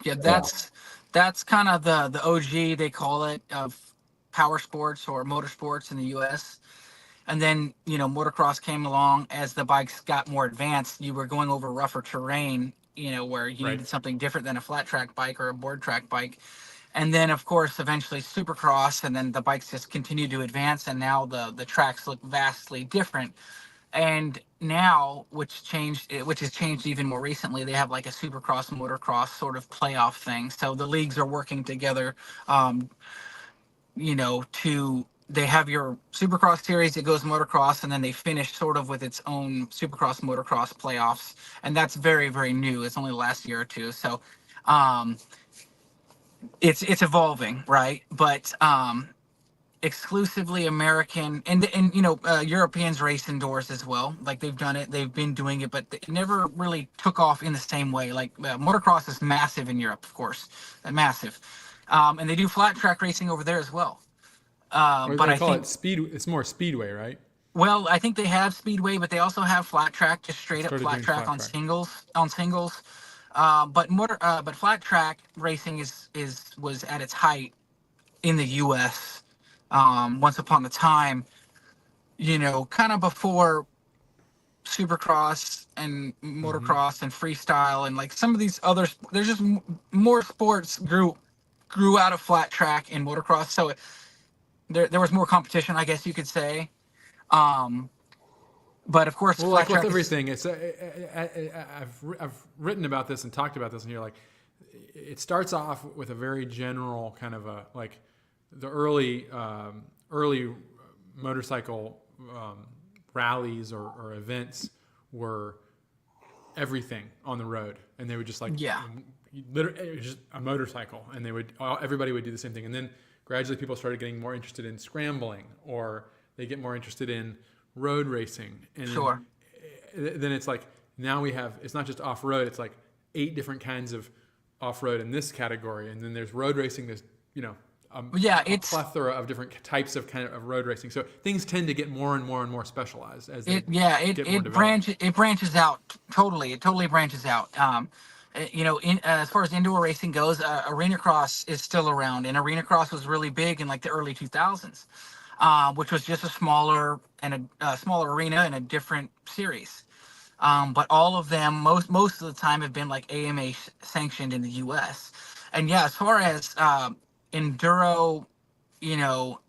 Yeah, that's kind of the OG, they call it, of power sports or motorsports in the U.S. And then motocross came along. As the bikes got more advanced, you were going over rougher terrain, where you needed something different than a flat track bike or a board track bike. And then, of course, eventually Supercross, and then the bikes just continue to advance, and now the tracks look vastly different. And now, which has changed even more recently, they have like a supercross motocross sort of playoff thing. So the leagues are working together, um, they have your supercross series, it goes motocross, and then they finish sort of with its own supercross motocross playoffs. And that's very, very new. It's only the last year or two. So um, it's evolving, right? But exclusively American, and Europeans race indoors as well. Like they've been doing it, but it never really took off in the same way. Like motocross is massive in Europe, of course, massive, and they do flat track racing over there as well. Or But they I call think, it speed. It's more speedway, right? well, I think they have speedway, but they also have flat track, just They straight up started flat doing track flat on track. singles. But flat track racing was at its height in the U.S. Once upon a time, kind of before supercross and Hmm. motocross and freestyle and like some of these others. There's just more sports grew out of flat track and motocross, so there was more competition, I guess you could say. Um, but of course, Well, flat like with track is, everything, I've written about this and talked about this, and you're like, it starts off with a very general kind of a like the early motorcycle rallies or events were everything on the road, and they would just like yeah, literally it was just a motorcycle, and everybody would do the same thing, and then gradually people started getting more interested in scrambling, or they get more interested in road racing, and sure. then it's like now it's not just off road, it's like 8 different kinds of off road in this category, and then there's road racing. There's Yeah, a it's plethora of different types of kind of road racing. So things tend to get more and more and more specialized as they it yeah get more developed. it branches out totally. It totally branches out. As far as indoor racing goes, arena cross is still around, and arena cross was really big in like the early 2000s, which was just a smaller arena and a different series. But all of them, most of the time, have been like AMA sanctioned in the U.S. And yeah, as far as enduro, you know,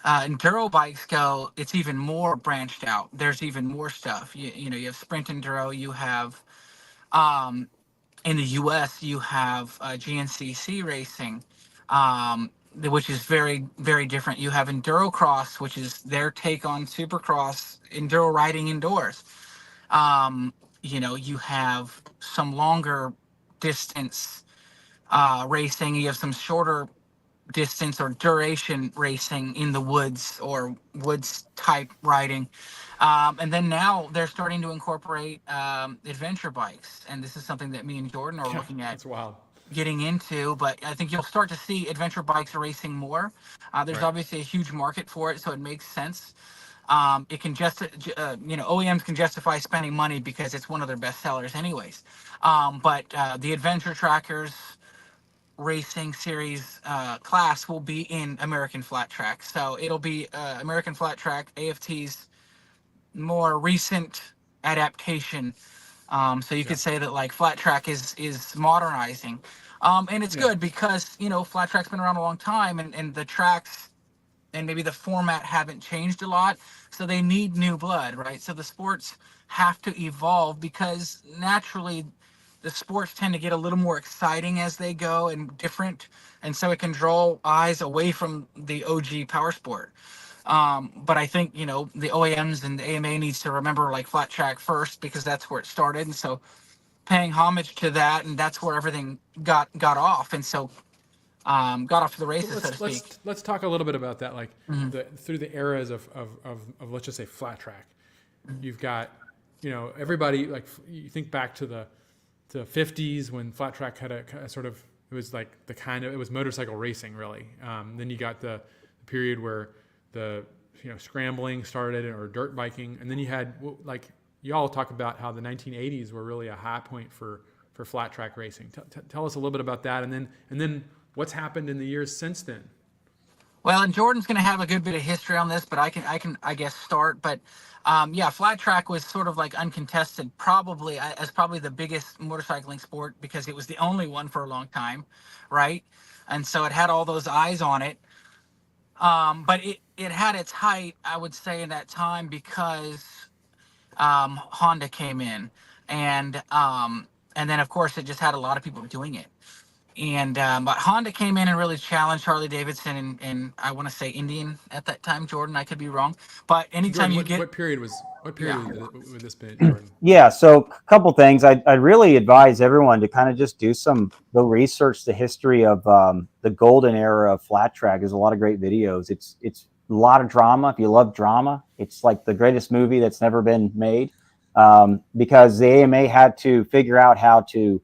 enduro bikes go, it's even more branched out. There's even more stuff. You have sprint enduro. You have um, in the U.S. you have GNCC racing, which is very, very different. You have enduro cross, which is their take on supercross enduro riding indoors. Um, you have some longer distance racing. You have some shorter distance or duration racing in the woods or woods type riding. And then now they're starting to incorporate adventure bikes. And this is something that me and Jordan are Yeah, looking at that's wild. getting into, but I think you'll start to see adventure bikes racing more. There's Right. obviously a huge market for it, so it makes sense. It can OEMs can justify spending money because it's one of their best sellers anyways. But the adventure trackers racing series class will be in American Flat Track. So it'll be American Flat Track, AFT's more recent adaptation. So you Yeah. could say that like Flat Track is modernizing. And it's Yeah. good because, Flat Track's been around a long time, and the tracks and maybe the format haven't changed a lot. So they need new blood, right? So the sports have to evolve because naturally the sports tend to get a little more exciting as they go and different. And so it can draw eyes away from the OG power sport. But I think, the OEMs and the AMA needs to remember like Flat Track first because that's where it started. And so paying homage to that, and that's where everything got off. And so got off to the So races, so to let's speak. let's talk a little bit about that, like Mhm. through the eras of let's just say flat track. You've got, everybody, like you think back to the 50s when flat track had a sort of, it was like it was motorcycle racing really. Then you got the period where the scrambling started, or dirt biking, and then you had like you all talk about how the 1980s were really a high point for flat track racing. Tell us a little bit about that, and then what's happened in the years since then. Well, and Jordan's going to have a good bit of history on this, but I guess start. But yeah, flat track was sort of like uncontested, probably as probably the biggest motorcycling sport because it was the only one for a long time, right? And so it had all those eyes on it. But it had its height, I would say, in that time because Honda came in, and then of course it just had a lot of people doing it. And but Honda came in and really challenged Harley Davidson and I want to say Indian at that time, Jordan. I could be wrong, but anytime Jordan, you get what period yeah. would this be, Jordan? Yeah, so a couple things. I really advise everyone to kind of just go research the history of the golden era of flat track. There's a lot of great videos. It's a lot of drama. If you love drama, it's like the greatest movie that's never been made, because the AMA had to figure out how to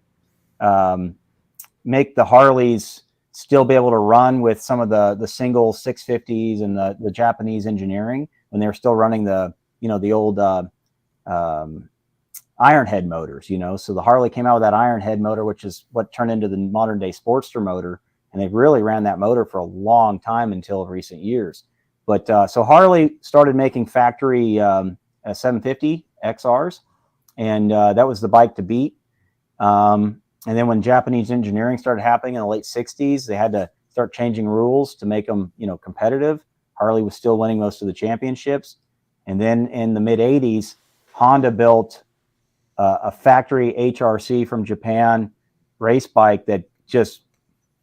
make the Harleys still be able to run with some of the single 650s and the Japanese engineering when they were still running the old iron head motors, so the Harley came out with that iron head motor, which is what turned into the modern day Sportster motor. And they really ran that motor for a long time until recent years. But so Harley started making factory 750 XRs, and that was the bike to beat. And then when Japanese engineering started happening in the late 60s, they had to start changing rules to make them, competitive. Harley was still winning most of the championships. And then in the mid 80s, Honda built a factory HRC from Japan race bike that just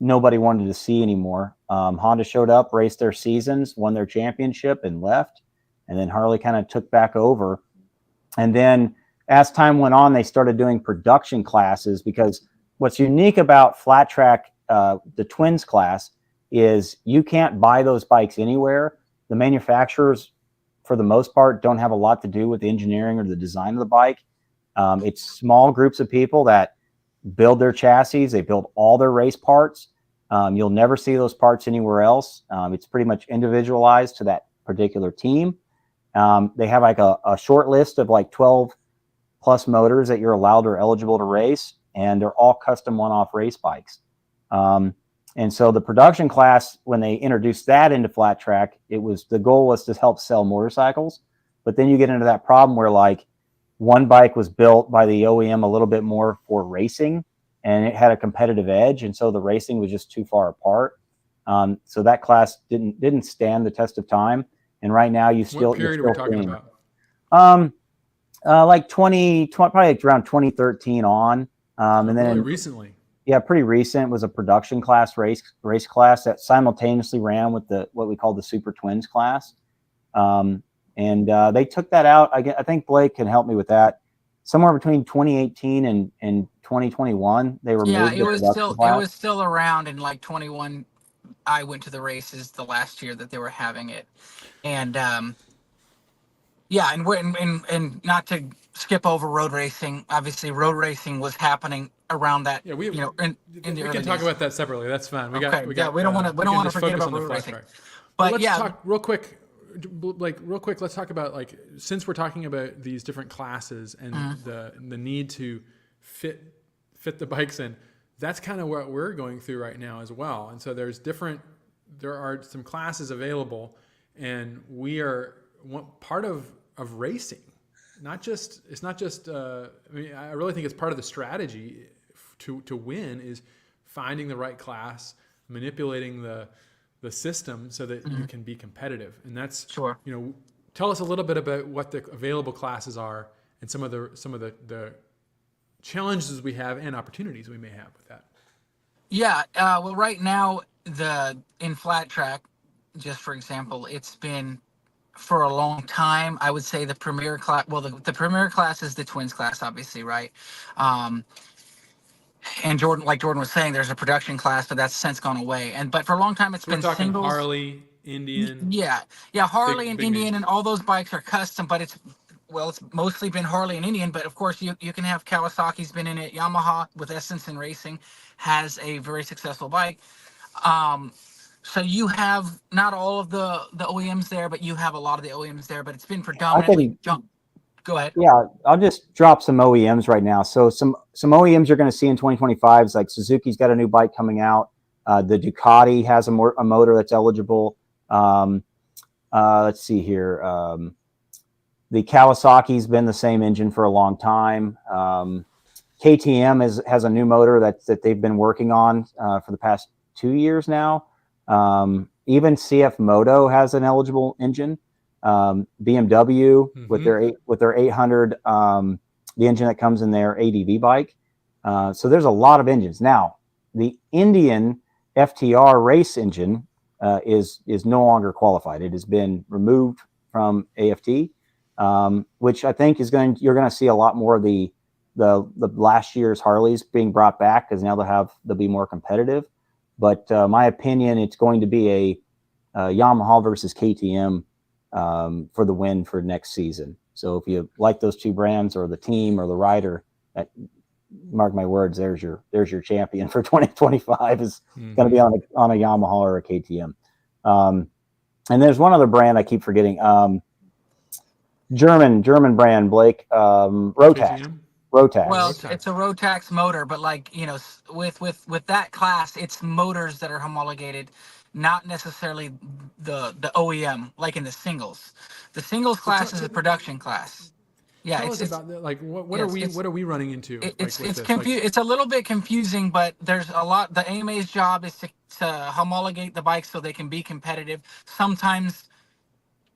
nobody wanted to see anymore. Honda showed up, raced their seasons, won their championship, and left. And then Harley kind of took back over. And then as time went on, they started doing production classes, because what's unique about flat track, the twins class, is you can't buy those bikes anywhere. The manufacturers, for the most part, don't have a lot to do with the engineering or the design of the bike. It's small groups of people that build their chassis. They build all their race parts. You'll never see those parts anywhere else. It's pretty much individualized to that particular team. They have like a short list of like 12 plus motors that you're allowed or eligible to race, and they're all custom one-off race bikes. And so the production class, when they introduced that into flat track, the goal was to help sell motorcycles. But then you get into that problem where like one bike was built by the OEM a little bit more for racing, and it had a competitive edge, and so the racing was just too far apart. So that class didn't stand the test of time. And right now What period are we talking about? Like 20, probably around 2013 on. And then really recently. Yeah, pretty recent was a production class race class that simultaneously ran with what we call the Super Twins class. And they took that out. I think Blake can help me with that. Somewhere between 2018 and 2021, they removed yeah, the it was production class. it was still around in like 21. I went to the races the last year that they were having it, and yeah, and not to skip over road racing. Obviously, road racing was happening around that. Yeah, in the we early can talk days. about that separately. That's fine. We Okay, don't want to forget focus about on the road flat racing. track. But let's yeah, talk real quick. Like real quick, let's talk about like, since we're talking about these different classes and the need to fit the bikes in. That's kind of what we're going through right now as well. And so there are some classes available, and we are part of racing. It's not just. I mean, I really think it's part of the strategy to win is finding the right class, manipulating the system so that you can be competitive. And that's sure. Tell us a little bit about what the available classes are and some of the challenges we have and opportunities we may have with that. Yeah, well, right now in flat track, just for example, it's been for a long time. I would say the premier class. Well, the premier class is the twins class, obviously, right? And like Jordan was saying, there's a production class, but that's since gone away. But for a long time, it's been we're talking singles. Harley, Indian. Yeah, Harley and big Indian, names. and all those bikes are custom, but it's mostly been Harley and Indian. But of course, you can have Kawasaki's been in it. Yamaha with Essence and Racing has a very successful bike. So you have not all of the OEMs there, but you have a lot of the OEMs there. But it's been predominantly jump. Go ahead. Yeah, I'll just drop some OEMs right now. So some OEMs you're going to see in 2025 is like Suzuki's got a new bike coming out. The Ducati has a motor that's eligible. Let's see here. The Kawasaki's been the same engine for a long time. KTM has a new motor that they've been working on for the past 2 years now. Even CF Moto has an eligible engine. BMW with their 800, the engine that comes in their ADV bike. So there's a lot of engines. Now, the Indian FTR race engine is no longer qualified. It has been removed from AFT, which I think you're going to see a lot more of the last year's Harleys being brought back, because now they'll be more competitive. But my opinion, it's going to be a Yamaha versus KTM for the win for next season. So if you like those two brands, or the team, or the rider, mark my words, there's your champion for 2025 is going to be on a Yamaha or a KTM. And there's one other brand I keep forgetting. German brand, Blake, Rotax. Rotax. Well, it's a Rotax motor, but like, you know, with that class, it's motors that are homologated, not necessarily the OEM, like in the singles. The singles class is a production class. Yeah, tell us about like what are we running into? It's a little bit confusing, but there's a lot. The AMA's job is to homologate the bikes so they can be competitive. Sometimes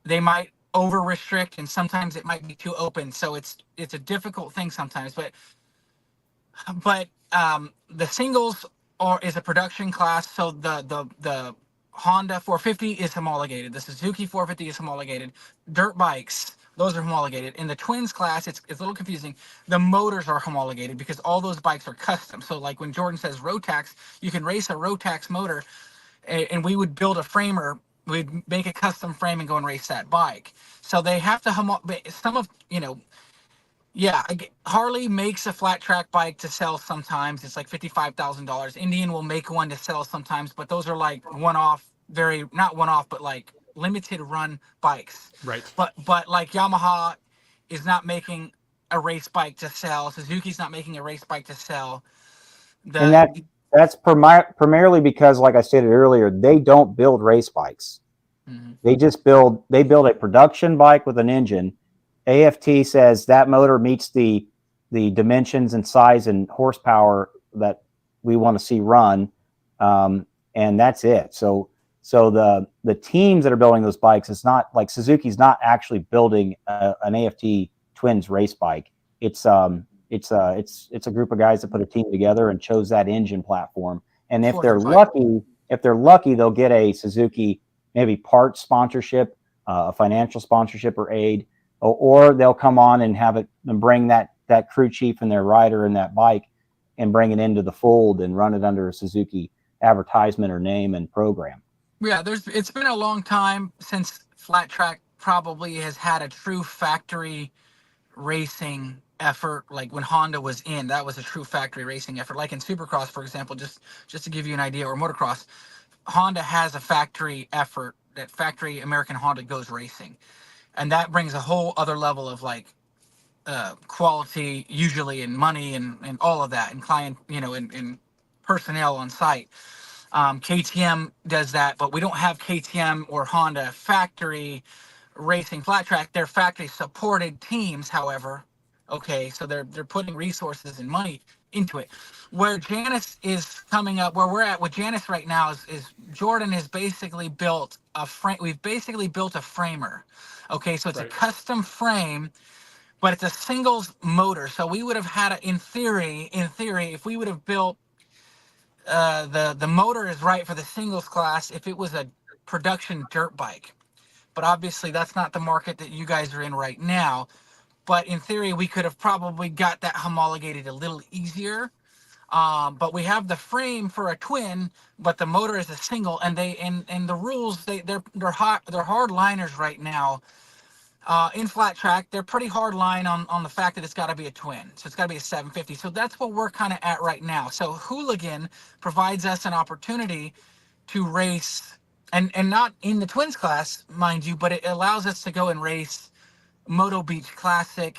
they might over restrict, and sometimes it might be too open. So it's a difficult thing sometimes. But the singles is a production class. So the Honda 450 is homologated. The Suzuki 450 is homologated. Dirt bikes, those are homologated. In the twins class, it's a little confusing. The motors are homologated because all those bikes are custom. So like when Jordan says Rotax, you can race a Rotax motor, and we would build a framer. We'd make a custom frame and go and race that bike. So they have to Harley makes a flat track bike to sell sometimes. It's like $55,000. Indian will make one to sell sometimes, but those are like not one-off, but like limited run bikes. Right. But like Yamaha is not making a race bike to sell. Suzuki's not making a race bike to sell. That's primarily because, like I stated earlier, they don't build race bikes. Mm-hmm. They build a production bike with an engine. AFT says that motor meets the dimensions and size and horsepower that we want to see run, and that's it. So the teams that are building those bikes, it's not like Suzuki's not actually building an AFT Twins race bike. It's a group of guys that put a team together and chose that engine platform. And if they're lucky, they'll get a Suzuki maybe parts sponsorship, a financial sponsorship or aid, or they'll come on and have it and bring that crew chief and their rider in that bike and bring it into the fold and run it under a Suzuki advertisement or name and program. Yeah, it's been a long time since Flat Track probably has had a true factory racing effort. Like when Honda was in, that was a true factory racing effort. Like in Supercross, for example, just to give you an idea, or motocross, Honda has a factory effort. That factory American Honda goes racing, and that brings a whole other level of like quality, usually, and money and all of that, and client, and personnel on site. KTM does that, but we don't have KTM or Honda factory racing flat track. They're factory supported teams, however. Okay, so they're putting resources and money into it. Where Janus is coming up, where we're at with Janus right now is Jordan has basically built a frame. We've basically built a framer. Okay, so it's a custom frame, but it's a singles motor. So we would have had in theory, if we would have built the motor is right for the singles class if it was a production dirt bike. But obviously that's not the market that you guys are in right now. But in theory, we could have probably got that homologated a little easier. But we have the frame for a twin, but the motor is a single, and the rules they're hard liners right now. In Flat Track, they're pretty hard line on the fact that it's got to be a twin. So it's got to be a 750. So that's what we're kind of at right now. So Hooligan provides us an opportunity to race, and not in the twins class, mind you, but it allows us to go and race Moto Beach Classic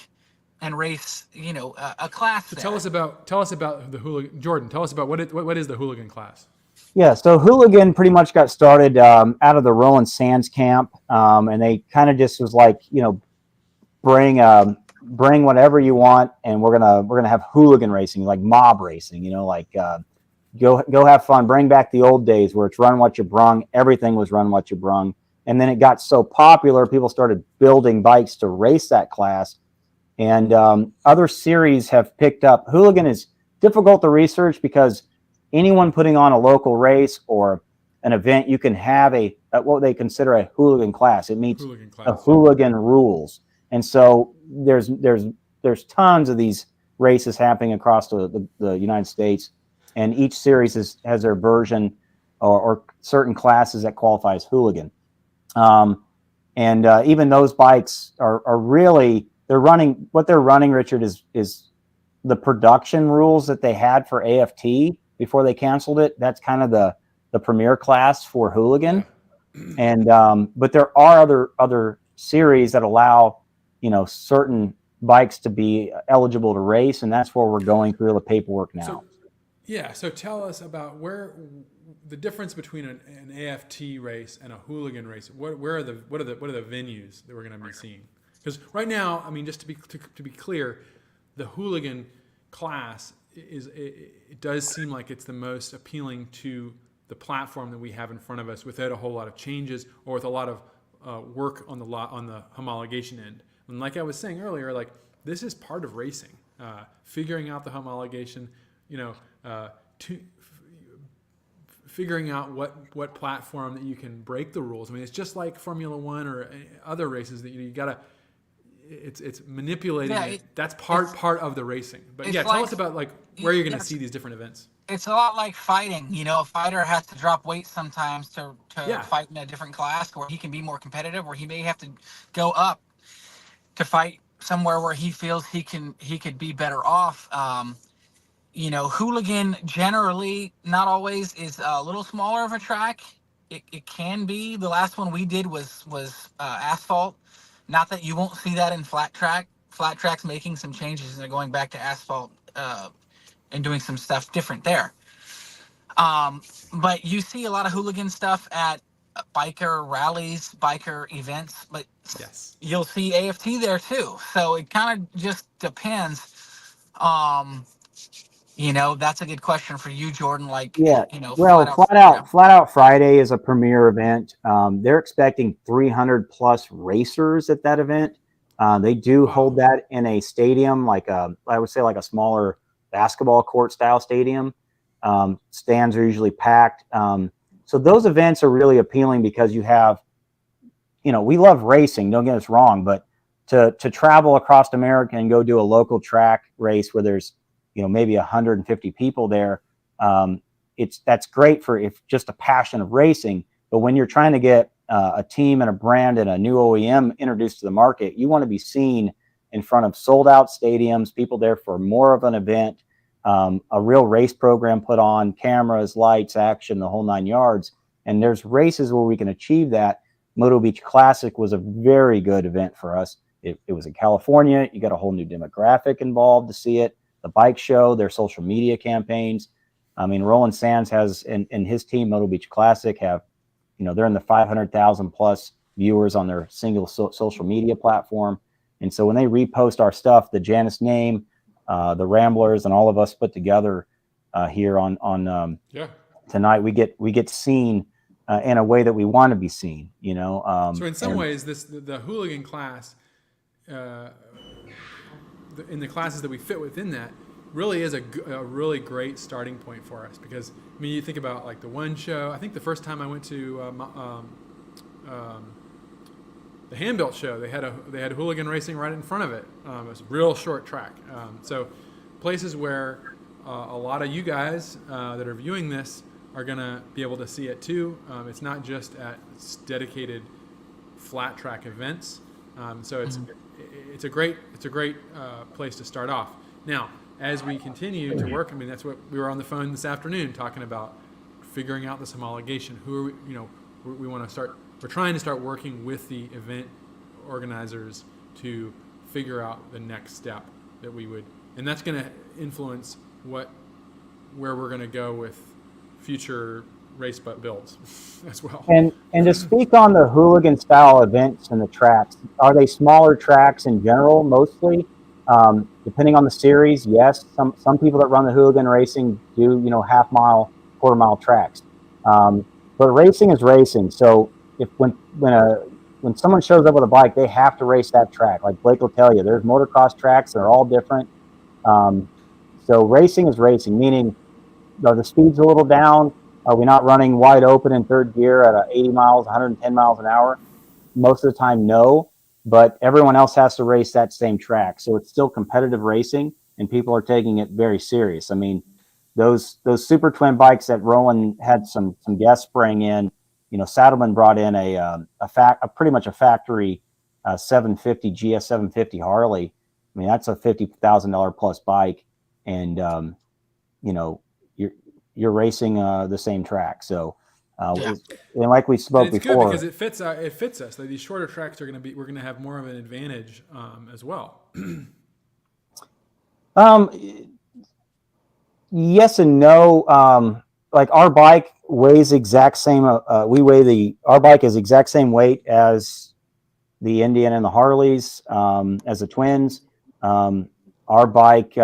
and race, a class. So tell us about the Hooligan. Jordan, tell us about what is the Hooligan class? Yeah, so Hooligan pretty much got started out of the Rolling Sands camp, and they kind of just was like, bring whatever you want, and we're gonna have hooligan racing, like mob racing, go have fun, bring back the old days where it's run what you brung. Everything was run what you brung, And then it got so popular, people started building bikes to race that class. And other series have picked up. Hooligan is difficult to research because anyone putting on a local race or an event, you can have a what they consider a hooligan class. It meets a hooligan rules. And so there's tons of these races happening across the United States, and each series has their version or certain classes that qualify as hooligan. And even those bikes are really, they're running, Richard, is the production rules that they had for AFT before they canceled it. That's kind of the premier class for hooligan. And but there are other series that allow, certain bikes to be eligible to race, and that's where we're going through the paperwork now. So tell us about where the difference between an AFT race and a hooligan race. What are the venues that we're going to be seeing? Because right now, I mean, just to be clear, the hooligan class it does seem like it's the most appealing to the platform that we have in front of us, without a whole lot of changes or with a lot of work on the homologation end. And like I was saying earlier, like this is part of racing, figuring out the homologation, figuring out what platform that you can break the rules. I mean, it's just like Formula One or other races that you gotta. It's manipulating it. That's part of the racing. But yeah, tell us about like where you're going to see these different events. It's a lot like fighting. A fighter has to drop weight sometimes to fight in a different class where he can be more competitive, or he may have to go up to fight somewhere where he feels he could be better off. Hooligan generally, not always, is a little smaller of a track. It can be. The last one we did was asphalt. Not that you won't see that in flat track. Flat track's making some changes and they're going back to asphalt and doing some stuff different there. But you see a lot of hooligan stuff at biker rallies, biker events, but you'll see AFT there too. So it kind of just depends. That's a good question for you, Jordan. Flat Out Friday is a premier event. They're expecting 300 plus racers at that event. They do hold that in a stadium, I would say like a smaller basketball court style stadium. Stands are usually packed. So those events are really appealing because you have, we love racing, don't get us wrong, but to travel across America and go do a local track race where there's, maybe 150 people there. That's great for if just a passion of racing. But when you're trying to get a team and a brand and a new OEM introduced to the market, you want to be seen in front of sold out stadiums, people there for more of an event, a real race program put on, cameras, lights, action, the whole 9 yards. And there's races where we can achieve that. Moto Beach Classic was a very good event for us. It was in California. You got a whole new demographic involved to see it. The bike show, their social media campaigns. I mean, Roland Sands has, and his team, Moto Beach Classic, have, they're in the 500,000 plus viewers on their single social media platform. And so when they repost our stuff, the Janus name, the Ramblers, and all of us put together here on tonight, we get seen in a way that we want to be seen. So in some ways, the hooligan class. In the classes that we fit within that really is a really great starting point for us, because I mean, you think about like the one show. I think the first time I went to the hand-built show, they had hooligan racing right in front of it. It was a real short track. So places where a lot of you guys that are viewing this are gonna be able to see it too. It's not just at dedicated flat track events. So it's a great place to start off. Now, as we continue to work, I mean, that's what we were on the phone this afternoon talking about, figuring out this homologation. Who are we want to start? We're trying to start working with the event organizers to figure out the next step that we would, and that's going to influence where we're going to go with future race builds as well. And to speak on the hooligan style events and the tracks, are they smaller tracks in general mostly? Depending on the series, yes. Some people that run the hooligan racing do, half mile, quarter mile tracks. But racing is racing. So if when someone shows up with a bike, they have to race that track. Like Blake will tell you, there's motocross tracks that are all different. So racing is racing, meaning are the speeds a little down? Are we not running wide open in third gear at 80 miles, 110 miles an hour? Most of the time, no. But everyone else has to race that same track, so it's still competitive racing, and people are taking it very serious. I mean, those super twin bikes that Rowan had some guests spraying in. You know, Saddleman brought in a pretty much a factory 750 GS 750 Harley. I mean, that's a $50,000 plus bike, and you know, you're racing the same track. So, Yeah. and like we And spoke it's before, good because it fits us. Like these shorter tracks we're gonna have more of an advantage as well. Yes and no. Like our bike weighs exact same. Our bike is exact same weight as the Indian and the Harleys, as the twins. Our bike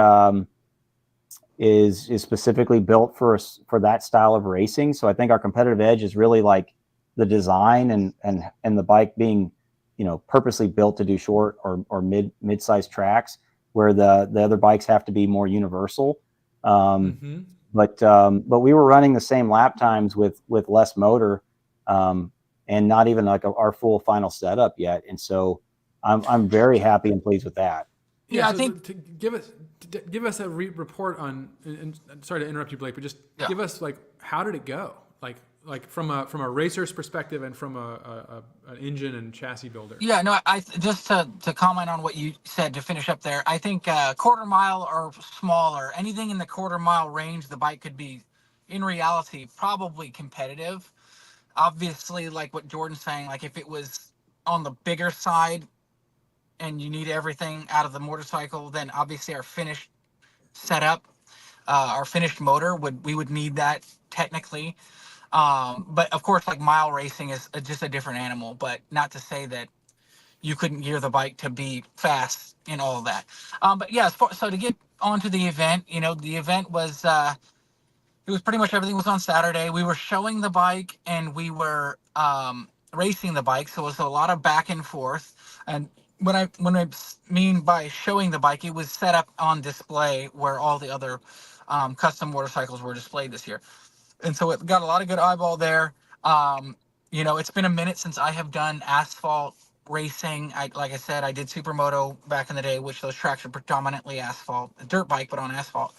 is specifically built for that style of racing. So I think our competitive edge is really like the design and the bike being, you know, purposely built to do short or mid-sized tracks, where the other bikes have to be more universal. But we were running the same lap times with less motor, and not even like our full final setup yet. And so I'm very happy and pleased with that. Yeah, I so think to give us a report on. And sorry to interrupt you, Blake, but just give us like how did it go? Like from a racer's perspective and from an engine and chassis builder. Yeah, no, I just to comment on what you said to finish up there. I think quarter mile or smaller, anything in the quarter mile range, the bike could be, in reality, probably competitive. Obviously, like what Jordan's saying, like if it was on the bigger side and you need everything out of the motorcycle, then obviously our finished setup, our finished motor we would need that technically. But of course, like mile racing is just a different animal. But not to say that you couldn't gear the bike to be fast and all of that. But yeah, so to get onto the event, you know, the event was it was pretty much everything was on Saturday. We were showing the bike and we were racing the bike, so it was a lot of back and forth. And when I mean by showing the bike, it was set up on display where all the other custom motorcycles were displayed this year, and so it got a lot of good eyeball there. You know, it's been a minute since I have done asphalt racing. Like I said, I did supermoto back in the day, which those tracks are predominantly asphalt, a dirt bike, but on asphalt.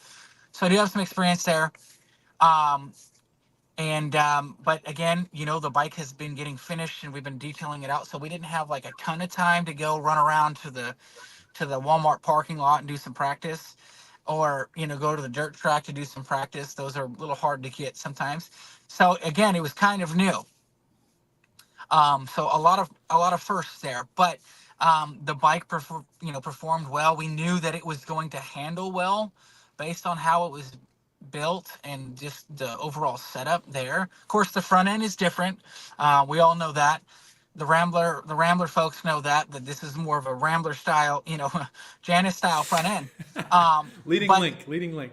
So I do have some experience there. Um, but again, you know, the bike has been getting finished and we've been detailing it out. So we didn't have like a ton of time to go run around to the Walmart parking lot and do some practice, or, you know, go to the dirt track to do some practice. Those are a little hard to get sometimes. So again, it was kind of new. So a lot of firsts there, but the bike performed well. We knew that it was going to handle well based on how it was built and just the overall setup there. Of course, the front end is different. We all know that. The Rambler folks know that this is more of a Rambler style, you know, Janus style front end. Leading link. Leading Rambler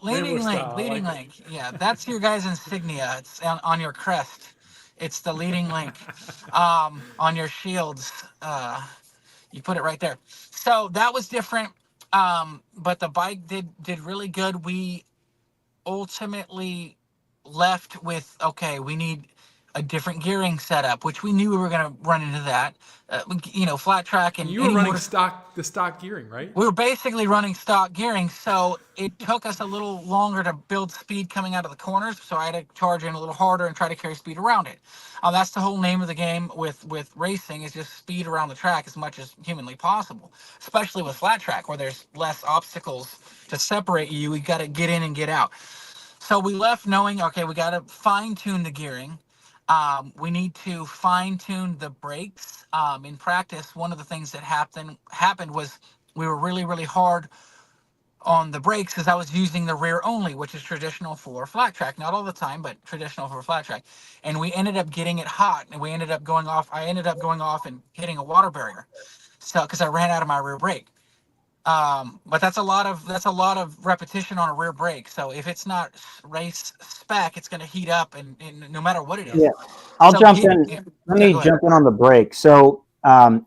link, style, leading like link. Yeah, that's your guys' insignia. It's on your crest. It's the leading link. On your shields. You put it right there. So that was different. But the bike did really good. We ultimately left with, okay, we need a different gearing setup, which we knew we were going to run into that. You know, flat track and you were running the stock gearing, right? we were basically running stock gearing, so it took us a little longer to build speed coming out of the corners. So I had to charge in a little harder and try to carry speed around it. That's the whole name of the game with racing, is just speed around the track as much as humanly possible, especially with flat track where there's less obstacles to separate you. We got to get in and get out. So we left knowing, okay, we got to fine tune the gearing. We need to fine tune the brakes. In practice, one of the things that happened was we were really, really hard on the brakes because I was using the rear only, which is traditional for flat track. Not all the time, but traditional for flat track. And we ended up getting it hot, and we ended up going off. I ended up going off and hitting a water barrier, so because I ran out of my rear brake. But that's a lot of repetition on a rear brake. So if it's not race spec, it's going to heat up, and no matter what it is. Yeah, I'll So jump in. Let me go ahead. jump in on the brake. So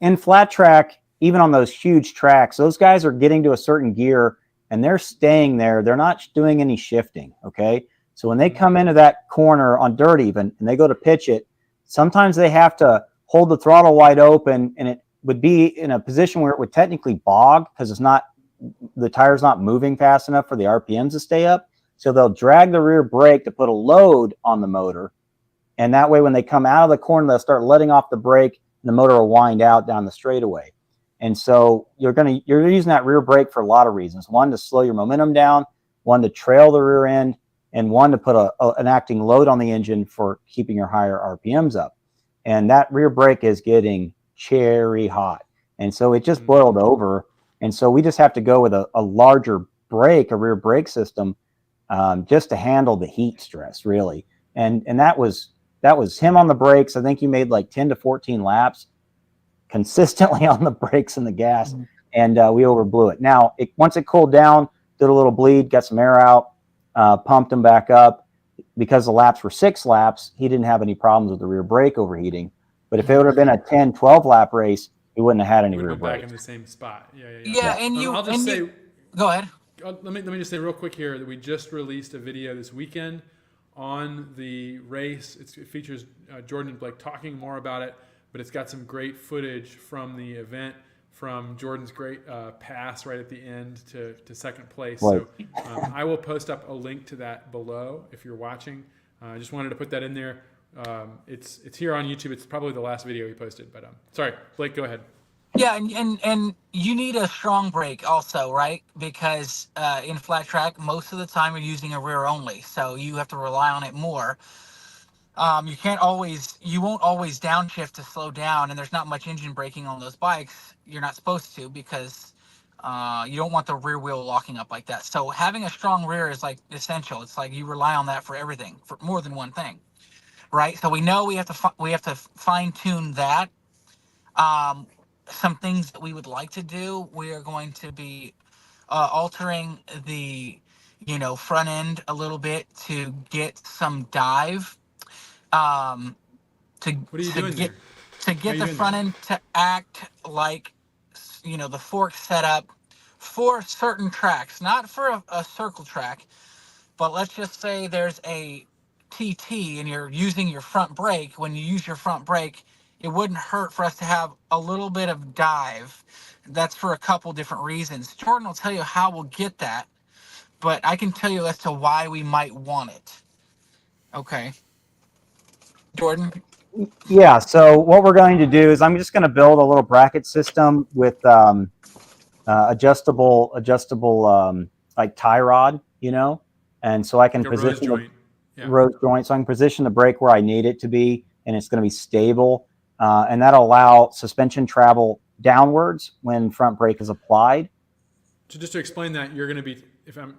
in flat track, even on those huge tracks, those guys are getting to a certain gear and they're staying there. They're not doing any shifting. Okay. So when they come into that corner on dirt even and they go to pitch it, sometimes they have to hold the throttle wide open, and it would be in a position where it would technically bog because the tire's not moving fast enough for the RPMs to stay up. So they'll drag the rear brake to put a load on the motor. And that way, when they come out of the corner, they'll start letting off the brake and the motor will wind out down the straightaway. And so you're using that rear brake for a lot of reasons. One, to slow your momentum down, one, to trail the rear end, and one, to put an acting load on the engine for keeping your higher RPMs up. And that rear brake is getting cherry hot. And so it just boiled over. And so we just have to go with a larger brake, a rear brake system, just to handle the heat stress, really. And that was him on the brakes. I think he made like 10 to 14 laps consistently on the brakes and the gas, and we overblew it. Now, once it cooled down, did a little bleed, got some air out, pumped him back up. Because the laps were 6 laps, he didn't have any problems with the rear brake overheating. But if it would have been a 10, 12 lap race, he wouldn't have had any rear brake. Back in the same spot. Yeah. Yeah, and I'll just say, go ahead. Let me just say real quick here that we just released a video this weekend on the race. It features Jordan and Blake talking more about it, but it's got some great footage from the event, from Jordan's great pass right at the end to second place. Right. So I will post up a link to that below if you're watching. I just wanted to put that in there. It's here on YouTube. It's probably the last video he posted, but sorry, Blake, go ahead. Yeah, and you need a strong brake also, right? Because in flat track, most of the time you're using a rear only, so you have to rely on it more. You won't always downshift to slow down, and there's not much engine braking on those bikes. You're not supposed to, because you don't want the rear wheel locking up like that. So having a strong rear is like essential. It's like you rely on that for everything, for more than one thing, right? So we know we have to fine tune that. Some things that we would like to do, we are going to be altering the front end a little bit to get some dive. What are you doing there? To get the front end to act like the fork setup for certain tracks, not for a circle track, but let's just say there's a TT and you're using your front brake. When you use your front brake, it wouldn't hurt for us to have a little bit of dive. That's for a couple different reasons. Jordan will tell you how we'll get that, but I can tell you as to why we might want it. Okay. Like Yeah, so what we're going to do is I'm just going to build a little bracket system with adjustable like tie rod, and so I can like position rose joint. so I can position the brake where I need it to be, and it's going to be stable, and that'll allow suspension travel downwards when front brake is applied. So just to explain that, you're going to be, if I'm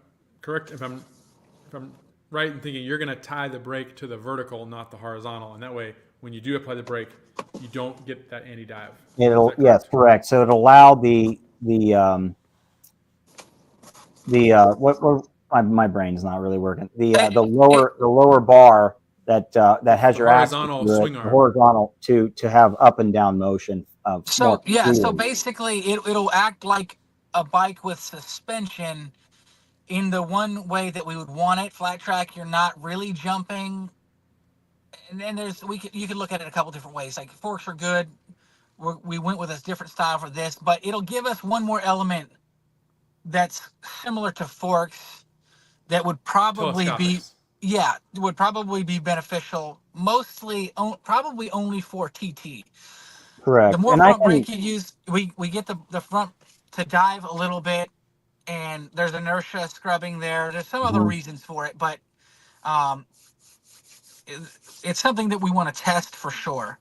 right in thinking, you're going to tie the brake to the vertical, not the horizontal, and that way, when you do apply the brake, you don't get that anti-dive. Yes, correct. So it'll allow my brain's not really working. The lower bar that has your horizontal swing arm, horizontal to have up and down motion. So basically it'll act like a bike with suspension in the one way that we would want it. Flat track, you're not really jumping. And then you could look at it a couple different ways. Like forks are good. We went with a different style for this, but it'll give us one more element that's similar to forks that would probably be beneficial. Mostly, probably only for TT. Correct. The more front brake you use, we get the front to dive a little bit, and there's inertia scrubbing there. There's some other reasons for it, but it's something that we want to test for sure.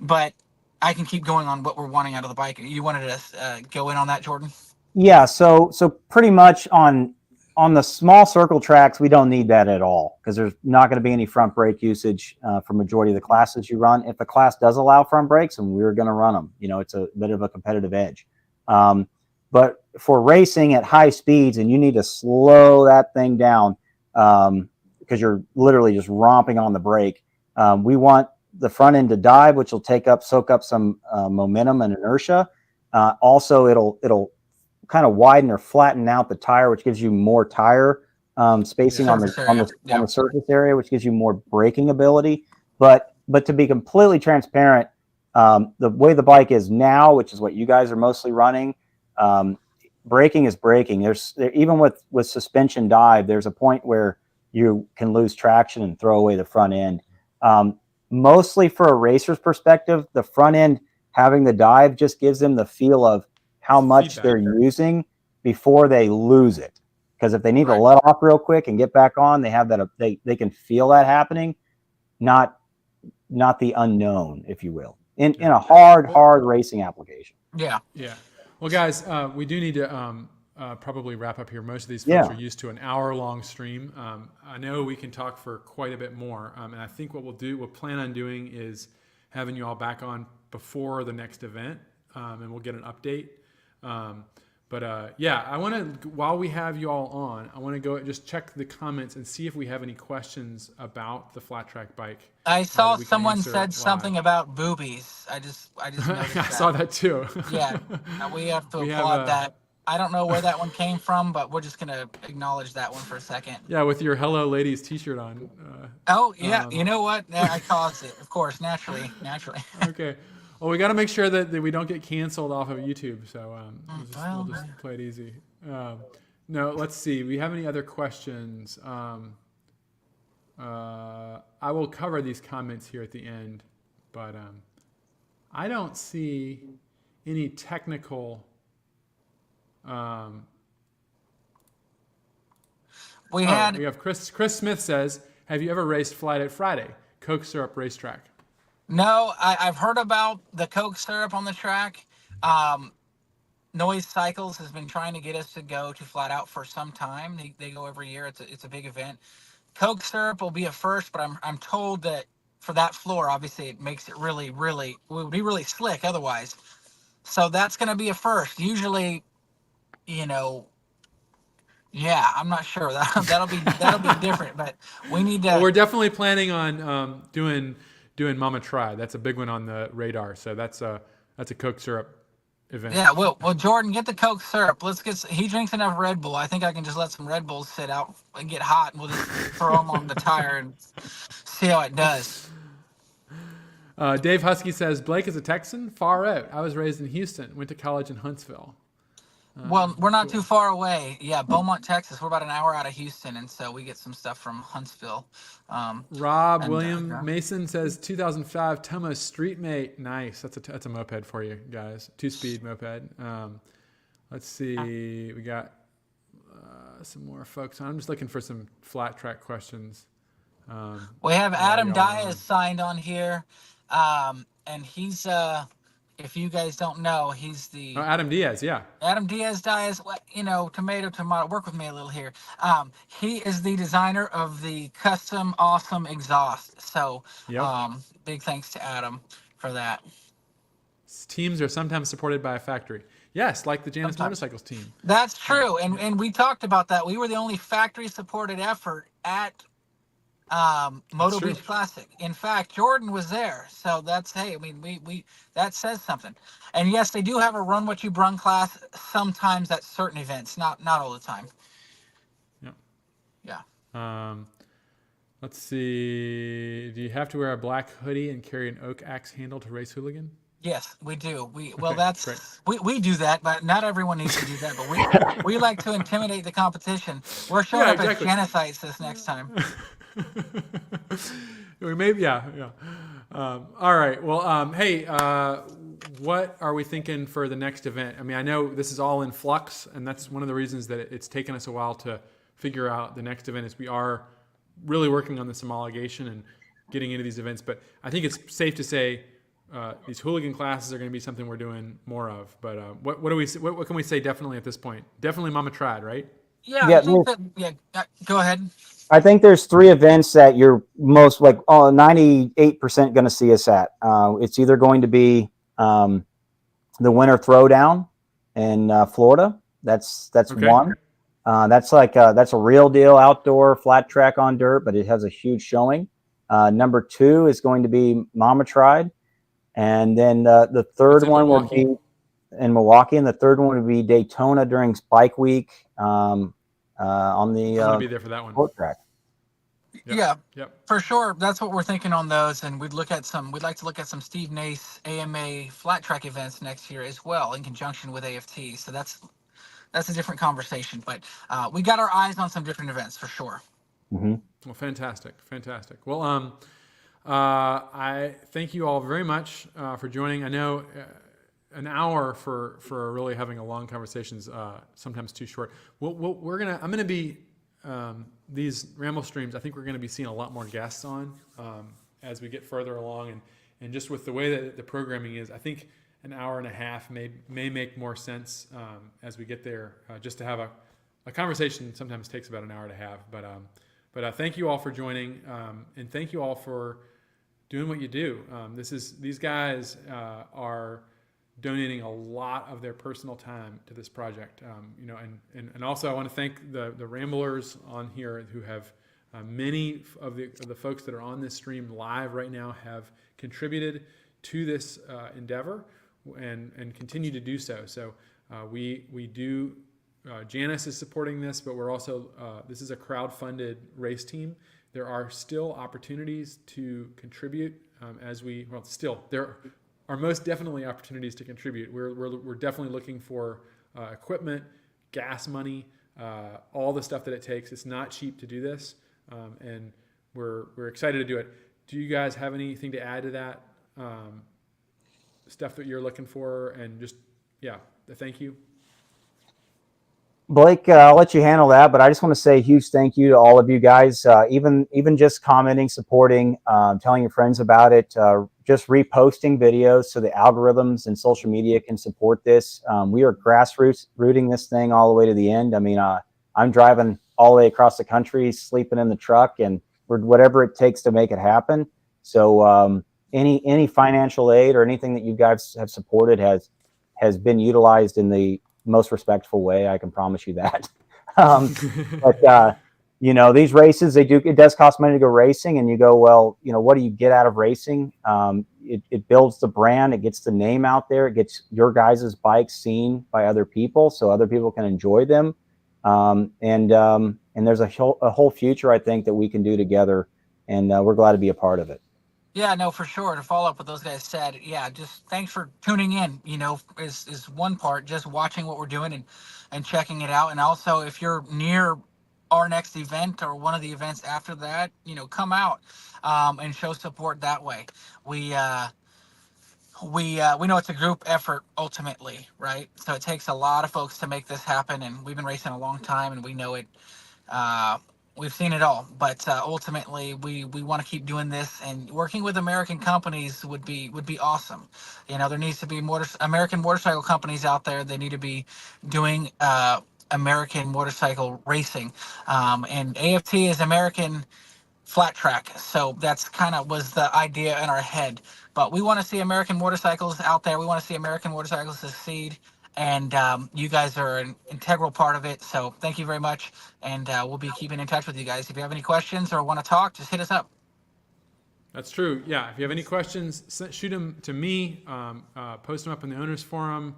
But I can keep going on what we're wanting out of the bike. You wanted to go in on that, Jordan? Yeah. So pretty much on the small circle tracks, we don't need that at all because there's not going to be any front brake usage for majority of the classes you run. If the class does allow front brakes, and we're going to run them, it's a bit of a competitive edge. But for racing at high speeds, and you need to slow that thing down because you're literally just romping on the brake. We want the front end to dive, which will soak up some momentum and inertia. Also, it'll kind of widen or flatten out the tire, which gives you more tire spacing on the surface area, which gives you more braking ability. But to be completely transparent, the way the bike is now, which is what you guys are mostly running, braking is braking. Even with suspension dive, there's a point where you can lose traction and throw away the front end. Mostly for a racer's perspective, the front end having the dive just gives them the feel of how much they're using before they lose it. Because if they need to let off real quick and get back on, they have that. They can feel that happening, not the unknown, if you will, in a hard racing application. Yeah. Well, guys, we do need to probably wrap up here. Most of these folks are used to an hour-long stream. I know we can talk for quite a bit more, and I think what we'll plan on doing is having you all back on before the next event, and we'll get an update. I want to, while we have you all on, I want to go just check the comments and see if we have any questions about the flat track bike. I saw someone said something about boobies. I just noticed I saw that too. Yeah, we have to applaud that. I don't know where that one came from, but we're just gonna acknowledge that one for a second. Yeah, with your "Hello Ladies" T-shirt on. You know what? I caused it, of course, naturally. Okay. Well, we got to make sure that we don't get canceled off of YouTube, so we'll just play it easy. No, let's see. We have any other questions? I will cover these comments here at the end, but I don't see any technical. We have Chris Smith says, "Have you ever raced Flight at Friday, Coke Syrup racetrack?" No, I've heard about the Coke syrup on the track. Noise Cycles has been trying to get us to go to Flat Out for some time. They go every year. It's a big event. Coke syrup will be a first, but I'm told that for that floor, obviously, it makes it really would be really slick otherwise. So that's going to be a first. Usually, I'm not sure. That'll be different, but we need to. Well, we're definitely planning on doing Mama Try. That's a big one on the radar. So that's a Coke syrup event. Yeah, well, Jordan, get the Coke syrup. He drinks enough Red Bull. I think I can just let some Red Bulls sit out and get hot, and we'll just throw them on the tire and see how it does. Dave Husky says, Blake is a Texan? Far out. I was raised in Houston, went to college in Huntsville. Well, we're not too far away. Yeah, Beaumont, Texas. We're about an hour out of Houston, and so we get some stuff from Huntsville. William Mason says 2005 Toma Street Mate. Nice. That's a moped for you guys. 2-speed moped. Let's see. We got some more folks. I'm just looking for some flat track questions. We have Adam Diaz signed on here, and he's if you guys don't know, he's the Adam Diaz, yeah. Adam Diaz, tomato. Work with me a little here. He is the designer of the custom awesome exhaust. So, big thanks to Adam for that. Teams are sometimes supported by a factory. Yes, like the Janus Motorcycles team. That's true, and we talked about that. We were the only factory supported effort at Moto Beach Classic. In fact, Jordan was there, so we that says something. And yes, they do have a run what you brung class sometimes at certain events, not all the time. Yeah. Let's see. Do you have to wear a black hoodie and carry an oak axe handle to race Hooligan? Yes, we do. We do that, but not everyone needs to do that. But we like to intimidate the competition. We're showing up as genocides this next time. Maybe, yeah. All right. Well, hey, what are we thinking for the next event? I mean, I know this is all in flux, and that's one of the reasons that it's taken us a while to figure out the next event. Is we are really working on this homologation and getting into these events. But I think it's safe to say these Hooligan classes are going to be something we're doing more of. But what can we say definitely at this point? Definitely Mama Tried, right? Yeah. Go ahead. I think there's 3 events that you're most 98% going to see us at. It's either going to be the Winter Throwdown, in Florida. That's Okay. one. That's a real deal outdoor flat track on dirt, but it has a huge showing. Number 2 is going to be Mama Tried, and then the third in one will Milwaukee. be in Milwaukee, and the third one would be Daytona during Spike Week on the I'm gonna be there for that one. short track. Yep. Yeah, Yep. for sure. That's what we're thinking on those, and we'd like to look at some Steve Nace AMA flat track events next year as well, in conjunction with AFT. So that's a different conversation, but we got our eyes on some different events for sure. Mm-hmm. Well, fantastic. Well, I thank you all very much for joining. I know an hour for really having a long conversation is sometimes too short. I'm gonna be these Ramble streams. I think we're gonna be seeing a lot more guests on as we get further along, and just with the way that the programming is, I think an hour and a half may make more sense as we get there. Just to have a conversation sometimes takes about an hour and a half, but thank you all for joining, and thank you all for doing what you do. These guys are donating a lot of their personal time to this project. And also I want to thank the Ramblers on here who have many of the folks that are on this stream live right now have contributed to this endeavor and continue to do so. So we do. Janus is supporting this, but we're also this is a crowd-funded race team. There are still opportunities to contribute there are most definitely opportunities to contribute. We're definitely looking for equipment, gas money, all the stuff that it takes. It's not cheap to do this, and we're excited to do it. Do you guys have anything to add to that stuff that you're looking for? And just thank you. Blake, I'll let you handle that, but I just want to say a huge thank you to all of you guys, even just commenting, supporting, telling your friends about it, just reposting videos so the algorithms and social media can support this. We are rooting this thing all the way to the end. I mean, I'm driving all the way across the country, sleeping in the truck, and whatever it takes to make it happen. So any financial aid or anything that you guys have supported has been utilized in the most respectful way. I can promise you that. But these races, it does cost money to go racing, and you go, well, what do you get out of racing? It builds the brand, it gets the name out there, it gets your guys' bikes seen by other people so other people can enjoy them. And there's a whole future, I think, that we can do together, and we're glad to be a part of it. Yeah, no, for sure. To follow up what those guys said, just thanks for tuning in. Is one part, just watching what we're doing and checking it out. And also, if you're near our next event or one of the events after that, come out and show support that way. We know it's a group effort ultimately, right? So it takes a lot of folks to make this happen, and we've been racing a long time, and we know it. We've seen it all, but ultimately we want to keep doing this, and working with American companies would be awesome. There needs to be more American motorcycle companies out there. They need to be doing American motorcycle racing, and AFT is American Flat Track. So that's kind of was the idea in our head. But we want to see American motorcycles out there. We want to see American motorcycles succeed. And you guys are an integral part of it. So thank you very much. And we'll be keeping in touch with you guys. If you have any questions or want to talk, just hit us up. That's true. Yeah. If you have any questions, shoot them to me. Post them up in the owners forum.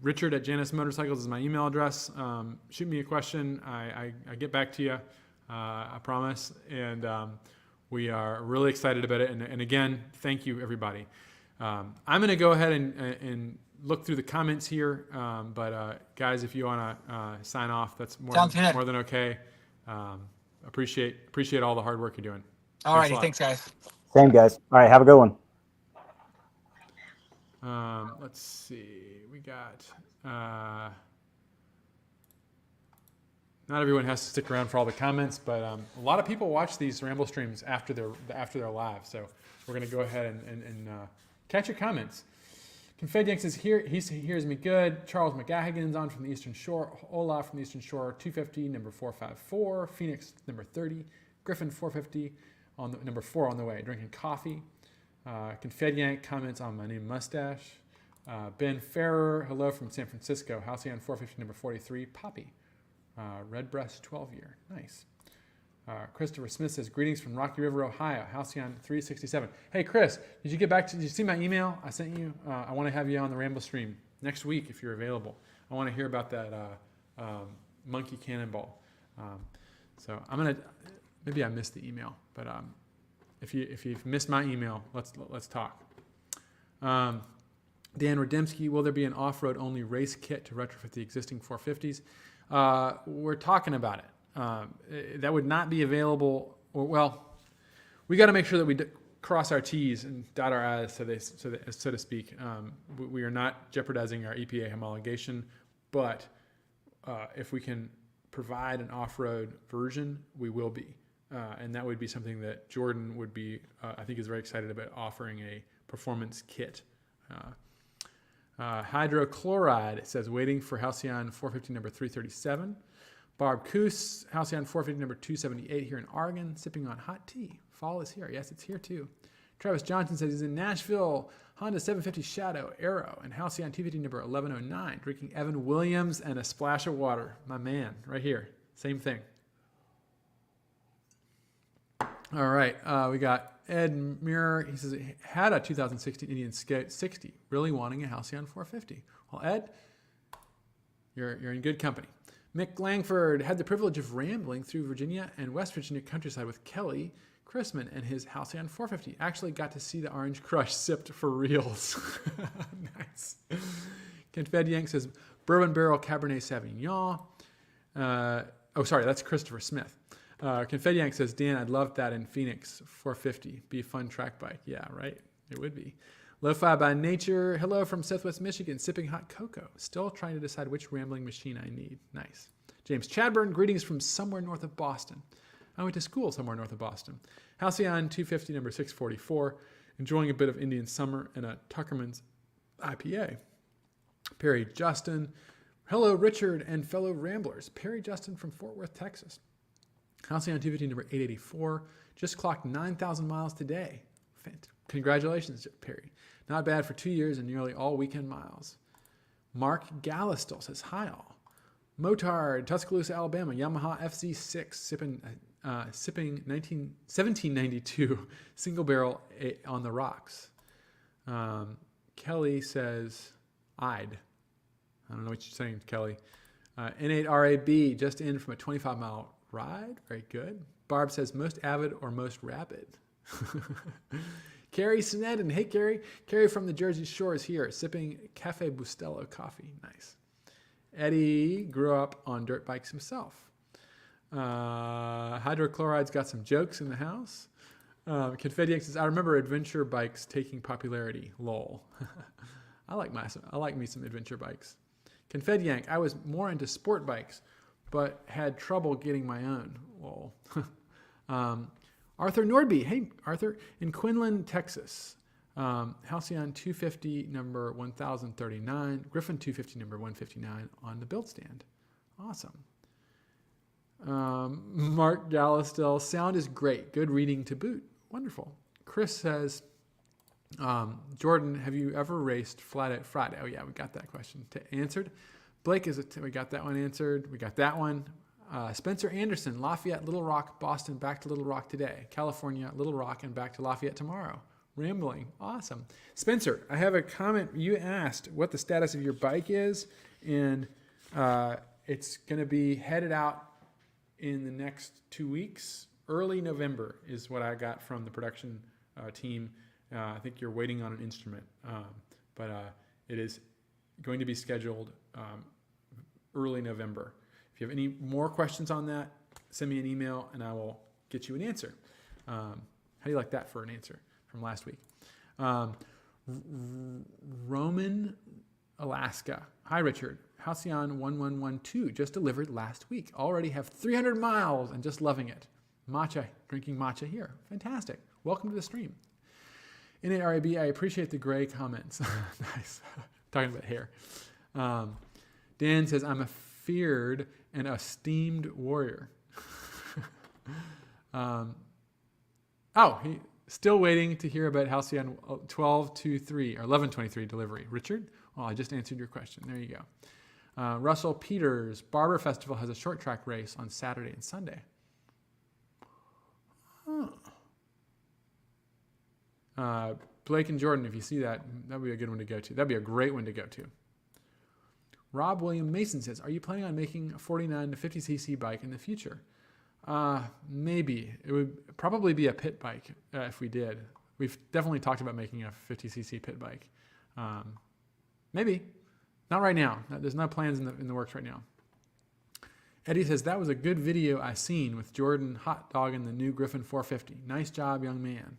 Richard at Janus Motorcycles is my email address. Shoot me a question. I get back to you. I promise. And we are really excited about it. And again, thank you, everybody. I'm going to go ahead and look through the comments here. But guys, if you want to sign off, that's more than okay. Appreciate all the hard work you're doing. All righty. Thanks, guys. Same, guys. All right. Have a good one. Let's see. We got... not everyone has to stick around for all the comments, but a lot of people watch these Ramble streams after they're live. So we're going to go ahead and catch your comments. Confed says he hears me good. Charles McGahagan's on from the Eastern Shore. Olaf from the Eastern Shore, 250, number 454. Phoenix, number 30. Griffin, 450, on the number 4 on the way. Drinking coffee. Confed comments on my new mustache. Ben Ferrer, hello from San Francisco. Halcyon 450 number 43, Poppy. Redbreast 12 year. Nice. Christopher Smith says, greetings from Rocky River, Ohio. Halcyon 367. Hey, Chris, did you see my email I sent you? I want to have you on the Ramblestream next week if you're available. I want to hear about that monkey cannonball. So I'm going to, maybe I missed the email, but if you've missed my email, let's talk. Dan Rademski, will there be an off-road only race kit to retrofit the existing 450s? We're talking about it. That would not be available, we got to make sure that we cross our T's and dot our I's, so to speak. We are not jeopardizing our EPA homologation, but if we can provide an off-road version, we will be. And that would be something that Jordan would be, I think is very excited about offering a performance kit. Hydrochloride, it says, waiting for Halcyon 450 number 337. Barb Coos, Halcyon 450 number 278 here in Oregon, sipping on hot tea. Fall is here. Yes, it's here too. Travis Johnson says he's in Nashville, Honda 750 Shadow, Arrow, and Halcyon 250 number 1109, drinking Evan Williams and a splash of water. My man, right here. Same thing. All right, we got Ed Mirror. He says he had a 2016 Indian 60, really wanting a Halcyon 450. Well, Ed, you're in good company. Mick Langford had the privilege of rambling through Virginia and West Virginia countryside with Kelly Chrisman and his Halcyon 450. Actually got to see the Orange Crush sipped for reals. Nice. Confed Yank says Bourbon Barrel Cabernet Sauvignon. That's Christopher Smith. Confed Yank says, Dan, I'd love that in Phoenix 450. Be a fun track bike. Yeah, right. It would be. Lo-Fi by Nature. Hello from Southwest Michigan, sipping hot cocoa. Still trying to decide which rambling machine I need. Nice. James Chadburn, greetings from somewhere north of Boston. I went to school somewhere north of Boston. Halcyon 250 number 644. Enjoying a bit of Indian summer and a Tuckerman's IPA. Perry Justin. Hello, Richard and fellow ramblers. Perry Justin from Fort Worth, Texas. Halcyon 250 number 884. Just clocked 9,000 miles today. Congratulations, Perry. Not bad for 2 years and nearly all weekend miles. Mark Gallistel says, hi all. Motard, Tuscaloosa, Alabama, Yamaha FZ6, sipping 1792 single barrel on the rocks. Kelly says, I don't know what you're saying, Kelly. N8 RAB, just in from a 25-mile ride. Very good. Barb says, most avid or most rapid. Carrie Sinetten. Hey, Carrie. Carrie from the Jersey Shore is here, sipping Cafe Bustelo coffee. Nice. Eddie grew up on dirt bikes himself. Hydrochloride's got some jokes in the house. Confetti says, I remember adventure bikes taking popularity. Lol. I like me some adventure bikes. Confetti Yank, I was more into sport bikes, but had trouble getting my own. Lol. Arthur Nordby. Hey, Arthur. In Quinlan, Texas. Halcyon 250 number 1039. Griffin 250 number 159 on the build stand. Awesome. Mark Gallistel. Sound is great. Good reading to boot. Wonderful. Chris says, Jordan, have you ever raced Flat Out Friday? Oh, yeah, we got that question answered. Blake, we got that one answered. We got that one. Spencer Anderson, Lafayette, Little Rock, Boston, back to Little Rock today. California, Little Rock, and back to Lafayette tomorrow. Rambling. Awesome. Spencer, I have a comment. You asked what the status of your bike is, and it's going to be headed out in the next 2 weeks. Early November is what I got from the production team. I think you're waiting on an instrument, but it is going to be scheduled early November. If you have any more questions on that, send me an email and I will get you an answer. How do you like that for an answer from last week? Roman, Alaska. Hi, Richard. Halcyon 1112 just delivered last week. Already have 300 miles and just loving it. Matcha, drinking matcha here. Fantastic. Welcome to the stream. NARAB, I appreciate the gray comments. Nice. Talking about hair. Dan says, I'm a feared and esteemed warrior. Still waiting to hear about Halcyon 1223 or 1123 delivery. Richard? Well, I just answered your question. There you go. Russell Peters, Barber Festival has a short track race on Saturday and Sunday. Huh. Blake and Jordan, if you see that, that'd be a good one to go to. That'd be a great one to go to. Rob William Mason says, are you planning on making a 49 to 50cc bike in the future? Maybe. It would probably be a pit bike if we did. We've definitely talked about making a 50cc pit bike. Maybe. Not right now. There's no plans in the works right now. Eddie says, that was a good video I seen with Jordan hot dogging the new Griffin 450. Nice job, young man.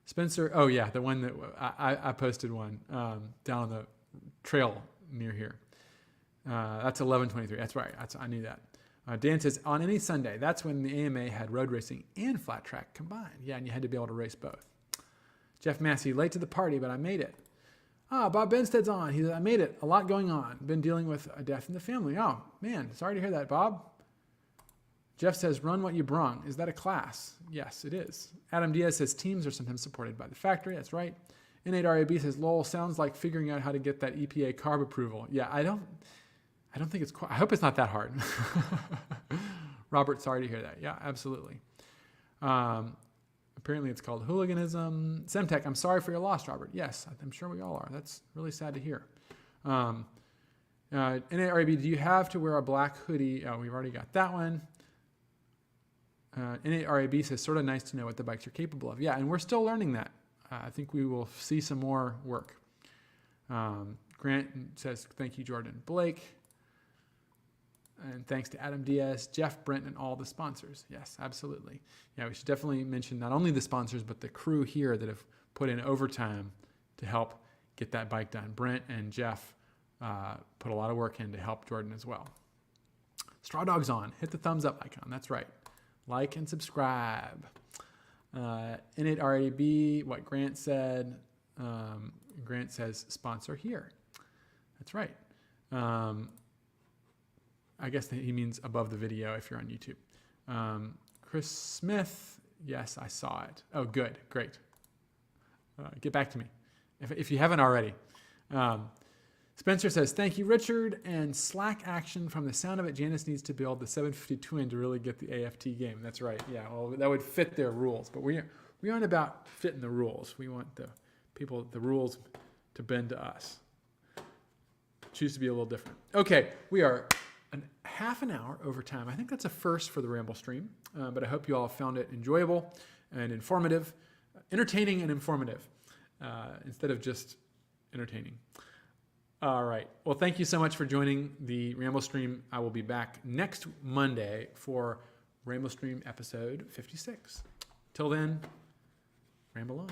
Spencer, oh yeah, the one that I posted one down on the trail near here. That's 1123. That's right. I knew that. Dan says, on any Sunday, that's when the AMA had road racing and flat track combined. Yeah, and you had to be able to race both. Jeff Massey, late to the party, but I made it. Bob Benstead's on. He said, I made it. A lot going on. Been dealing with a death in the family. Oh, man, sorry to hear that, Bob. Jeff says, run what you brung. Is that a class? Yes, it is. Adam Diaz says, teams are sometimes supported by the factory. That's right. N8RAB says, lol, sounds like figuring out how to get that EPA carb approval. Yeah, I don't think it's quite, I hope it's not that hard. Robert, sorry to hear that. Yeah, absolutely. Apparently it's called hooliganism. Semtech, I'm sorry for your loss, Robert. Yes, I'm sure we all are. That's really sad to hear. N8RAB, do you have to wear a black hoodie? Oh, we've already got that one. N8RAB says, sort of nice to know what the bikes are capable of. Yeah, and we're still learning that. I think we will see some more work. Grant says, thank you, Jordan Blake. And thanks to Adam Diaz, Jeff, Brent, and all the sponsors. Yes, absolutely. Yeah, we should definitely mention not only the sponsors, but the crew here that have put in overtime to help get that bike done. Brent and Jeff put a lot of work in to help Jordan as well. Straw Dog's on. Hit the thumbs up icon. That's right. Like and subscribe. N8RAB, what Grant said. Grant says, sponsor here. That's right. I guess he means above the video if you're on YouTube. Chris Smith, yes, I saw it. Oh, good, great. Get back to me if you haven't already. Spencer says, thank you, Richard, and slack action from the sound of it. Janus needs to build the 750 twin to really get the AFT game. That's right. Yeah, well, that would fit their rules, but we aren't about fitting the rules. We want the rules to bend to us. Choose to be a little different. Okay, we are half an hour over time. I think that's a first for the Ramblestream, but I hope you all found it enjoyable and informative, entertaining and informative, instead of just entertaining. All right. Well, thank you so much for joining the Ramblestream. I will be back next Monday for Ramblestream episode 56. Till then, ramble on.